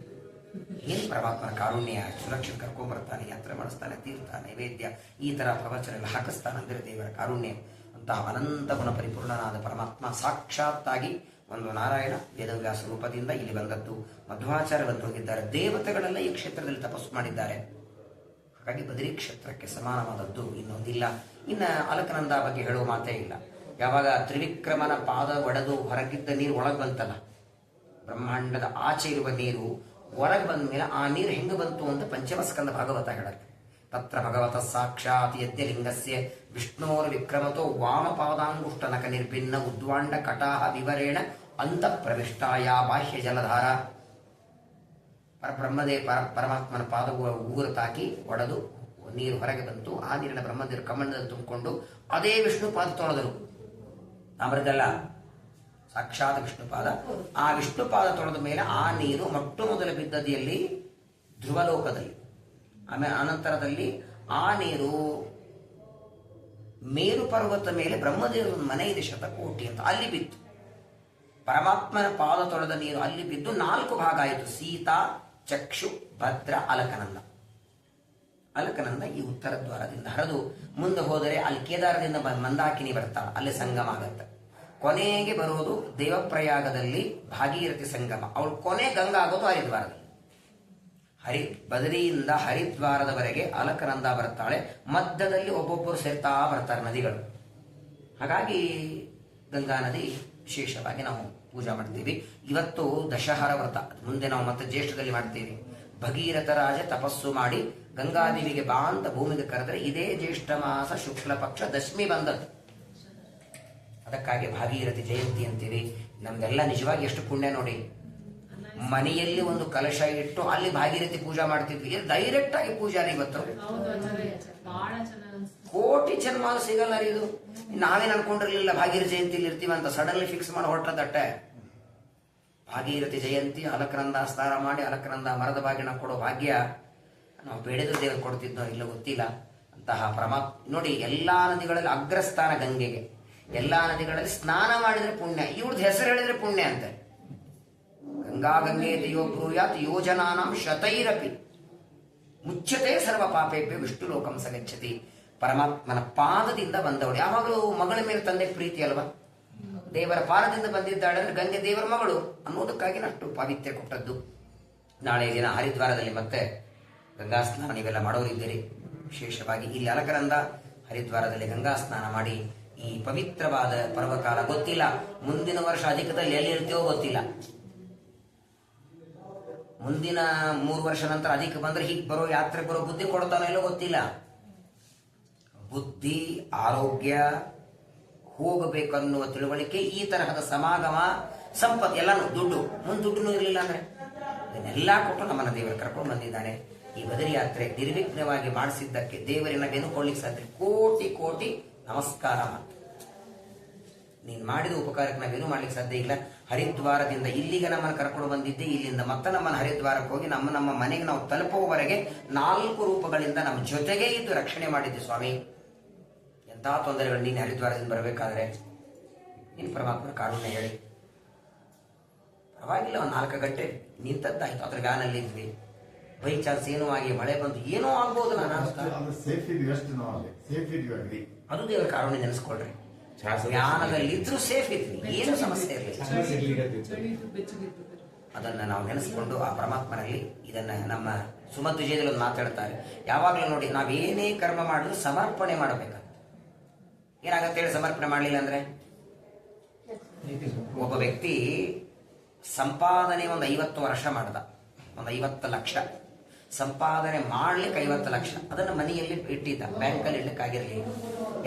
ಏನು ಪರಮಾತ್ಮನ ಕಾರುಣ್ಯ, ಸುರಕ್ಷಿತ ಕರ್ಕೊಂಡ್ಬರ್ತಾನೆ, ಯಾತ್ರೆ ಮಾಡಿಸ್ತಾನೆ, ತೀರ್ಥ ನೈವೇದ್ಯ ಈ ತರ ಪ್ರವಚನ ಎಲ್ಲ ಹಾಕಿಸ್ತಾನೆ ಅಂದ್ರೆ ದೇವರ ಕಾರುಣ್ಯ. ಅಂತಹ ಅನಂತ ಗುಣ ಪರಿಪೂರ್ಣನಾದ ಪರಮಾತ್ಮ ಸಾಕ್ಷಾತ್ತಾಗಿ ಒಂದು ನಾರಾಯಣ ವೇದವ್ಯಾಸ ರೂಪದಿಂದ ಇಲ್ಲಿ ಬಂದದ್ದು. ಮಧ್ವಾಚಾರ್ಯ ಬಂದು ಹೋಗಿದ್ದಾರೆ. ದೇವತೆಗಳೆಲ್ಲ ಈ ಕ್ಷೇತ್ರದಲ್ಲಿ ತಪಸ್ಸು ಮಾಡಿದ್ದಾರೆ. ಹಾಗಾಗಿ ಬದರಿ ಕ್ಷೇತ್ರಕ್ಕೆ ಸಮಾನವಾದದ್ದು ಇನ್ನೊಂದಿಲ್ಲ. ಇನ್ನು ಅಲಕನಂದ ಬಗ್ಗೆ ಹೇಳುವ ಮಾತೇ ಇಲ್ಲ. ಯಾವಾಗ ತ್ರಿವಿಕ್ರಮನ ಪಾದ ಒಡೆದು ಹೊರಗಿದ್ದ ನೀರು ಒಳಗೆ ಬಂತಲ್ಲ, ಬ್ರಹ್ಮಾಂಡದ ಆಚೆ ಇರುವ ನೀರು ಹೊರಗೆ ಬಂದ ಮೇಲೆ ಆ ನೀರು ಹೆಂಗೆ ಬಂತು ಅಂತ ಪಂಚಮಸ್ಕಂದ ಭಾಗವತ ಹೇಳುತ್ತೆ. ತತ್ರ ಭಗವತ ಸಾಕ್ಷಾತ್ ಯಜ್ಞಲಿಂಗಸ್ಯ ವಿಷ್ಣೋರ್ ವಿಕ್ರಮತೋ ವಾಮಪಾದಾಂಗುಷ್ಟನಕ ನಿರ್ಭಿನ್ನ ಉದ್ವಾಂಡ ಕಟಾಹ ವಿವರೇಣ ಅಂತ ಪ್ರವಿಷ್ಟಾಯ ಬಾಹ್ಯ ಜಲಧಾರ. ಪರಮಾತ್ಮನ ಪಾದ ಉಗುರು ತಾಕಿ ಒಡೆದು ನೀರು ಹೊರಗೆ ಬಂತು. ಆ ನೀರಿನ ಬ್ರಹ್ಮದೇವರು ಕಮಂಡದಲ್ಲಿ ತುಂಬಿಕೊಂಡು ಅದೇ ವಿಷ್ಣು ಪಾದ ತೊಳೆದರು. ಅವರದೆಲ್ಲ ಸಾಕ್ಷಾತ್ ವಿಷ್ಣು ಪಾದ. ಆ ವಿಷ್ಣು ಪಾದ ತೊಳೆದ ಮೇಲೆ ಆ ನೀರು ಮೊಟ್ಟ ಮೊದಲು ಬಿದ್ದದಿಯಲ್ಲಿ ಧ್ರುವಲೋಕದಲ್ಲಿ. ಆಮೇಲೆ ಅನಂತರದಲ್ಲಿ ಆ ನೀರು ಮೇರು ಪರ್ವತ ಮೇಲೆ ಬ್ರಹ್ಮದೇವರ ಮನೆ ಇದೆ, ಶತಕೋಟಿ ಅಂತ, ಅಲ್ಲಿ ಬಿತ್ತು. ಪರಮಾತ್ಮನ ಪಾದ ತೊಳೆದ ನೀರು ಅಲ್ಲಿ ಬಿದ್ದು 4 ಭಾಗ ಆಯಿತು. ಸೀತಾ, ಚಕ್ಷು, ಭದ್ರ, ಅಲಕನಂದ. ಅಲಕನಂದ ಈ ಉತ್ತರ ದ್ವಾರದಿಂದ ಹರಿದು ಮುಂದೆ ಹೋದರೆ ಅಲ್ಲಿ ಕೇದಾರದಿಂದ ಮಂದಾಕಿನಿ ಬರ್ತಾಳೆ, ಅಲ್ಲಿ ಸಂಗಮ ಆಗತ್ತೆ. ಕೊನೆಗೆ ಬರೋದು ದೇವಪ್ರಯಾಗದಲ್ಲಿ ಭಾಗೀರಥಿ ಸಂಗಮ. ಅವಳು ಕೊನೆ ಗಂಗಾ ಆಗೋದು ಹರಿದ್ವಾರದಲ್ಲಿ. ಬದರಿಯಿಂದ ಹರಿದ್ವಾರದವರೆಗೆ ಅಲಕನಂದ ಬರ್ತಾಳೆ. ಮಧ್ಯದಲ್ಲಿ ಒಬ್ಬೊಬ್ಬರು ಸೇರ್ತಾ ಬರ್ತಾರೆ ನದಿಗಳು. ಹಾಗಾಗಿ ಗಂಗಾ ನದಿ ವಿಶೇಷವಾಗಿ ನಾವು ಪೂಜಾ ಮಾಡ್ತೀವಿ. ಇವತ್ತು ದಶಹರ ವ್ರತ, ಮುಂದೆ ನಾವು ಮತ್ತೆ ಜ್ಯೇಷ್ಠದಲ್ಲಿ ಮಾಡ್ತೀವಿ. ಭಗೀರಥ ರಾಜ ತಪಸ್ಸು ಮಾಡಿ ಗಂಗಾದೇವಿಗೆ ಬಾ ಅಂತ ಭೂಮಿಗೆ ಕರೆದ್ರೆ ಇದೇ ಜ್ಯೇಷ್ಠ ಮಾಸ ಶುಕ್ಲ ಪಕ್ಷ ದಶಮಿ ಬಂದದ್ದು. ಅದಕ್ಕಾಗಿ ಭಾಗೀರಥಿ ಜಯಂತಿ ಅಂತೀವಿ. ನಮ್ದೆಲ್ಲ ನಿಜವಾಗಿ ಎಷ್ಟು ಪುಣ್ಯ ನೋಡಿ. ಮನೆಯಲ್ಲಿ ಒಂದು ಕಲಶ ಇಟ್ಟು ಅಲ್ಲಿ ಭಾಗೀರಥಿ ಪೂಜಾ ಮಾಡ್ತಿದ್ವಿ. ಇದು ಡೈರೆಕ್ಟ್ ಆಗಿ ಪೂಜಾ ಇವತ್ತು ಕೋಟಿ ಜನ್ಮ ಸಿಗಲ್ಲ ರೀ. ಇದು ನಾವೇನ್ ಅನ್ಕೊಂಡಿರ್ಲಿಲ್ಲ ಭಾಗೀರಥಿ ಜಯಂತಿಲಿ ಇರ್ತೀವಿ ಅಂತ, ಸಡನ್ಲಿ ಫಿಕ್ಸ್ ಮಾಡಿ ಹೊರಟದಟ್ಟೆ. ಭಾಗೀರಥಿ ಜಯಂತಿ ಅಲಕನಂದ ಸ್ನಾನ ಮಾಡಿ ಅಲಕನಂದ ಮರದ ಬಾಗಿನ ಕೊಡೋ ಭಾಗ್ಯ ನಾವು ಬೇಡಿದ ದೇವರು ಕೊಡ್ತಿದ್ದೋ ಇಲ್ಲ ಗೊತ್ತಿಲ್ಲ. ಅಂತಹ ಪರಮಾತ್ಮ ನೋಡಿ, ಎಲ್ಲಾ ನದಿಗಳಲ್ಲಿ ಅಗ್ರಸ್ಥಾನ ಗಂಗೆಗೆ. ಎಲ್ಲಾ ನದಿಗಳಲ್ಲಿ ಸ್ನಾನ ಮಾಡಿದ್ರೆ ಪುಣ್ಯ, ಇವ್ರದ್ದು ಹೆಸರು ಹೇಳಿದ್ರೆ ಪುಣ್ಯ ಅಂತೆ. ಗಂಗಾ ಗಂಗೆ ದೇವೋ ಬ್ರೂಯಾತ್ ಯೋಜನಾನಾಂ ಶತೈರಪಿ. ಮುಚ್ಚತೆ ಸರ್ವ ಪಾಪೇಭ್ಯ ವಿಷ್ಣು ಲೋಕಂ ಸಗಚ್ಚತಿ. ಪರಮಾತ್ಮನ ಪಾದದಿಂದ ಬಂದವಳು. ಯಾವಾಗಲೂ ಮಗಳ ಮೇಲೆ ತಂದೆ ಪ್ರೀತಿ ಅಲ್ವಾ? ದೇವರ ಪಾದದಿಂದ ಬಂದಿದ್ದಾಳೆ ಅಂದ್ರೆ ಗಂಗೆ ದೇವರ ಮಗಳು ಅನ್ನೋದಕ್ಕಾಗಿ ಅಷ್ಟು ಪಾವಿತ್ರ್ಯ ಕೊಟ್ಟದ್ದು. ನಾಳೆ ದಿನ ಹರಿದ್ವಾರದಲ್ಲಿ ಮತ್ತೆ ಗಂಗಾ ಸ್ನಾನ ನೀವೆಲ್ಲ ಮಾಡೋರಿದ್ದೀರಿ. ವಿಶೇಷವಾಗಿ ಇಲ್ಲಿ ಅಲಕರಂದ ಹರಿದ್ವಾರದಲ್ಲಿ ಗಂಗಾ ಸ್ನಾನ ಮಾಡಿ ಈ ಪವಿತ್ರವಾದ ಪರ್ವಕಾಲ. ಗೊತ್ತಿಲ್ಲ ಮುಂದಿನ ವರ್ಷ ಅಧಿಕದಲ್ಲಿ ಎಲ್ಲಿ ಇರ್ತೀವೋ ಗೊತ್ತಿಲ್ಲ. ಮುಂದಿನ 3 ವರ್ಷ ನಂತರ ಅಧಿಕ ಬಂದ್ರೆ ಹೀಗೆ ಬರೋ ಯಾತ್ರೆ ಬರೋ ಬುದ್ಧಿ ಕೊಡ್ತಾನೋ ಇಲ್ಲೋ ಗೊತ್ತಿಲ್ಲ. ಬುದ್ಧಿ ಆರೋಗ್ಯ ಹೋಗಬೇಕನ್ನುವ ತಿಳುವಳಿಕೆ, ಈ ತರಹದ ಸಮಾಗಮ, ಸಂಪತ್ತು ಎಲ್ಲಾನು, ದುಡ್ಡು ಮುಂದೆ ದುಡ್ಡು ಇರಲಿಲ್ಲ ಅಂದ್ರೆ ಇದನ್ನೆಲ್ಲ ಕೊಟ್ಟು ನಮ್ಮನ್ನ ದೇವರು ಕರ್ಕೊಂಡು ಬಂದಿದ್ದಾನೆ. ಈ ಬದರಿ ಯಾತ್ರೆ ನಿರ್ವಿಘ್ನವಾಗಿ ಮಾಡಿಸಿದ್ದಕ್ಕೆ ದೇವರನ್ನ ಬೆನುಕೊಳ್ಳಿಕ್ಕೆ ಸಾಧ್ಯ. ಕೋಟಿ ಕೋಟಿ ನಮಸ್ಕಾರ. ನೀನು ಮಾಡಿದ ಉಪಕಾರಕ್ಕೆ ನಾವೇನು ಮಾಡ್ಲಿಕ್ಕೆ ಸಾಧ್ಯ ಇಲ್ಲ. ಹರಿದ್ವಾರದಿಂದ ಇಲ್ಲಿಗೆ ನಮ್ಮನ್ನು ಕರ್ಕೊಂಡು ಬಂದಿದ್ದೆ, ಇಲ್ಲಿಂದ ಮತ್ತೆ ನಮ್ಮನ್ನು ಹರಿದ್ವಾರಕ್ಕೆ ಹೋಗಿ ನಮ್ಮ ಮನೆಗೆ ನಾವು ತಲುಪುವವರೆಗೆ 4 ರೂಪಗಳಿಂದ ನಮ್ಮ ಜೊತೆಗೆ ಇದ್ದು ರಕ್ಷಣೆ ಮಾಡಿದ್ದೆ ಸ್ವಾಮಿ. ಎಂಥ ತೊಂದರೆಗಳು ನೀನು ಹರಿದ್ವಾರದಿಂದ ಬರಬೇಕಾದ್ರೆ ನೀನು ಪರಮಾತ್ಮನ ಕಾರುಣ್ಯ ಹೇಳಿ. ಪರವಾಗಿಲ್ಲ, ಒಂದು 4 ಗಂಟೆ ನಿಂತದ್ದಾಯ್ತು. ಅದ್ರ ವ್ಯಾನಲ್ಲಿ ಇದ್ವಿ. ಬೈ ಚಾನ್ಸ್ ಏನೋ ಆಗಿ ಮಳೆ ಬಂದು ಏನೋ ಆಗ್ಬೋದು. ಅದು ದೇವರ ಕಾರುಣ್ಯ ನೆನೆಸ್ಕೊಳ್ರಿ. ಜ್ಞಾನದಲ್ಲಿದ್ರು ಸೇಫ್ ಇದ್ವಿ, ಏನು ಸಮಸ್ಯೆ ಇರಲಿಲ್ಲ. ಅದನ್ನ ನಾವು ನೆನೆಸ್ಕೊಂಡು ಆ ಪರಮಾತ್ಮನಲ್ಲಿ ಇದನ್ನ ನಮ್ಮ ಸುಮಧ್ವಿಜಯದಲ್ಲಿ ಒಂದು ಮಾತಾಡ್ತಾರೆ. ಯಾವಾಗಲೂ ನೋಡಿ, ನಾವೇನೇ ಕರ್ಮ ಮಾಡಿದ್ರು ಸಮರ್ಪಣೆ ಮಾಡಬೇಕಂತ. ಏನಾಗತ್ತೆ ಹೇಳಿ ಸಮರ್ಪಣೆ ಮಾಡಲಿಲ್ಲ ಅಂದ್ರೆ? ಒಬ್ಬ ವ್ಯಕ್ತಿ ಸಂಪಾದನೆ ಒಂದು 50 ವರ್ಷ ಮಾಡ್ದ, ಒಂದು 50 ಲಕ್ಷ ಸಂಪಾದನೆ ಮಾಡ್ಲಿಕ್ಕೆ 50 ಲಕ್ಷ. ಅದನ್ನ ಮನೆಯಲ್ಲಿ ಇಟ್ಟಿದ್ದ, ಬ್ಯಾಂಕಲ್ಲಿ ಇಡ್ಲಿಕ್ಕಾಗಿರ್ಲಿಲ್ಲ.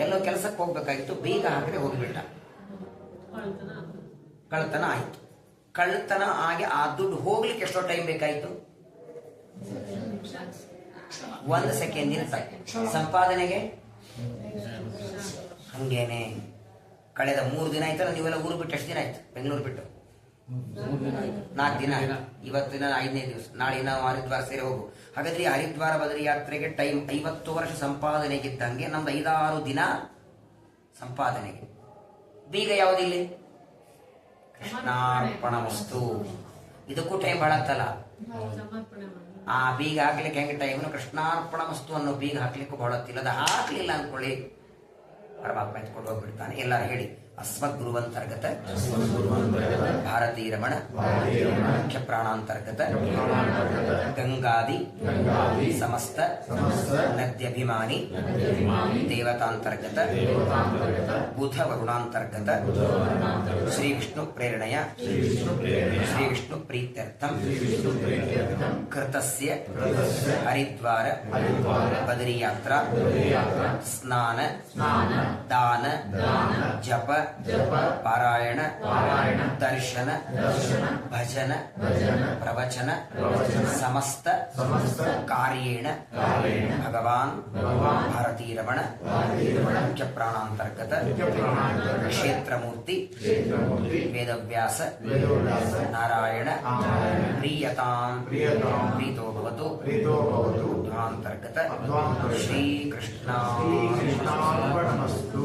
ಎಲ್ಲೋ ಕೆಲಸಕ್ಕೆ ಹೋಗ್ಬೇಕಾಗಿತ್ತು, ಬೀಗ ಹಾಕಿದ್ರೆ ಹೋಗಿಬಿಟ್ಟ. ಕಳ್ತನ ಆಯ್ತು. ಕಳ್ತನ ಆಗಿ ಆ ದುಡ್ಡು ಹೋಗ್ಲಿಕ್ಕೆ ಎಷ್ಟೋ ಟೈಮ್ ಬೇಕಾಯ್ತು? 1 ಸೆಕೆಂಡಿನ ಸಂಪಾದನೆಗೆ. ಹಂಗೇನೆ ಕಳೆದ 3 ದಿನ ಆಯ್ತಲ್ಲ, ನೀವೆಲ್ಲ ಊರು ಬಿಟ್ಟು ಎಷ್ಟು ದಿನ ಆಯ್ತು? ಬೆಂಗಳೂರು ಬಿಟ್ಟು 4 ದಿನ ಆಯ್ತು. ಇವತ್ತಿನ 5ನೇ ದಿವಸ. ನಾಳೆ ನಾವು ಹರಿದ್ವಾರ ಸೇರಿ ಹೋಗು. ಹಾಗಾದ್ರೆ ಈ ಹರಿದ್ವಾರ ಬದರಿ ಯಾತ್ರೆಗೆ ಟೈಮ್ 50 ವರ್ಷ ಸಂಪಾದನೆಗಿದ್ದಂಗೆ ನಮ್ದು 5-6 ದಿನ ಸಂಪಾದನೆಗೆ. ಬೀಗ ಯಾವುದಿಲ್ಲಿ? ಕೃಷ್ಣಾರ್ಪಣಮಸ್ತು. ಇದಕ್ಕೂ ಟೈಮ್ ಬಾಳತ್ತಲ್ಲ. ಆ ಬೀಗ ಹಾಕ್ಲಿಕ್ಕೆ ಹೆಂಗೆ ಟೈಮ್ನು ಕೃಷ್ಣಾರ್ಪಣಮಸ್ತು ಅನ್ನೋ ಬೀಗ ಹಾಕ್ಲಿಕ್ಕೂ ಬಾಳತ್ತಿಲ್ಲ. ಅದು ಹಾಕ್ಲಿಲ್ಲ ಅನ್ಕೊಳ್ಳಿ, ಪರಮಾತ್ಮ ಎತ್ಕೊಂಡು ಹೋಗ್ಬಿಡ್ತಾನೆ. ಎಲ್ಲರೂ ಹೇಳಿ, ಅಸ್ಮದ್ಗುರುವಂತರ್ಗತ ಭಾರತೀ ರಮಣ ಮುಖ್ಯ ಪ್ರಾಣಾಂತರ್ಗತ ಗಂಗಾದಿ ಸಮಸ್ತ ನದ್ಯಭಿಮಾನಿ ದೇವತಾಂತರ್ಗತ ಬುಧ ವರುಣಾಂತರ್ಗತ ಶ್ರೀ ವಿಷ್ಣು ಪ್ರೇರಣೆಯ ಶ್ರೀ ವಿಷ್ಣು ಪ್ರೀತ್ಯರ್ಥಂ ಕೃತಸ್ಯ ಹರಿದ್ವಾರ ಬದರಿ ಯಾತ್ರಾ ಸ್ನಾನ ದಾನ ಜಪ ಪಾರಾಯಣ ದರ್ಶನ ಭಜನ ಪ್ರವಚನ ಸಮಸ್ತ ಕಾರ್ಯೇಣ ಭಗವಾನ್ ಭಾರತೀ ರಮಣ ಮುಖ್ಯ ಪ್ರಾಣಾಂತರ್ಗತ ಕ್ಷೇತ್ರಮೂರ್ತಿ ವೇದವ್ಯಾಸ ನಾರಾಯಣ ಪ್ರೀಯತಾಂ ಪ್ರೀತೋ ಭವತು ಧ್ವಾಂತರ್ಗತ ಶ್ರೀಕೃಷ್ಣ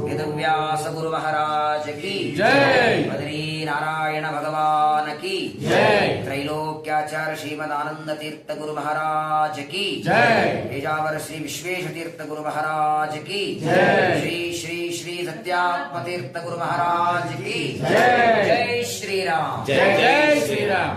ವೇದವ್ಯಾಸ ಗುರು महाराज की
जय।
बद्री नारायण भगवान की
जय।
त्रैलोक्याचार्य श्रीमद आनंद तीर्थ गुरु महाराज की
जय।
पेजावर श्री विश्वेश तीर्थ गुरु महाराज की
जय।
श्री श्री श्री सत्यात्म तीर्थ गुरु महाराज की
जय।
जय श्री राम।
जय जय श्री राम।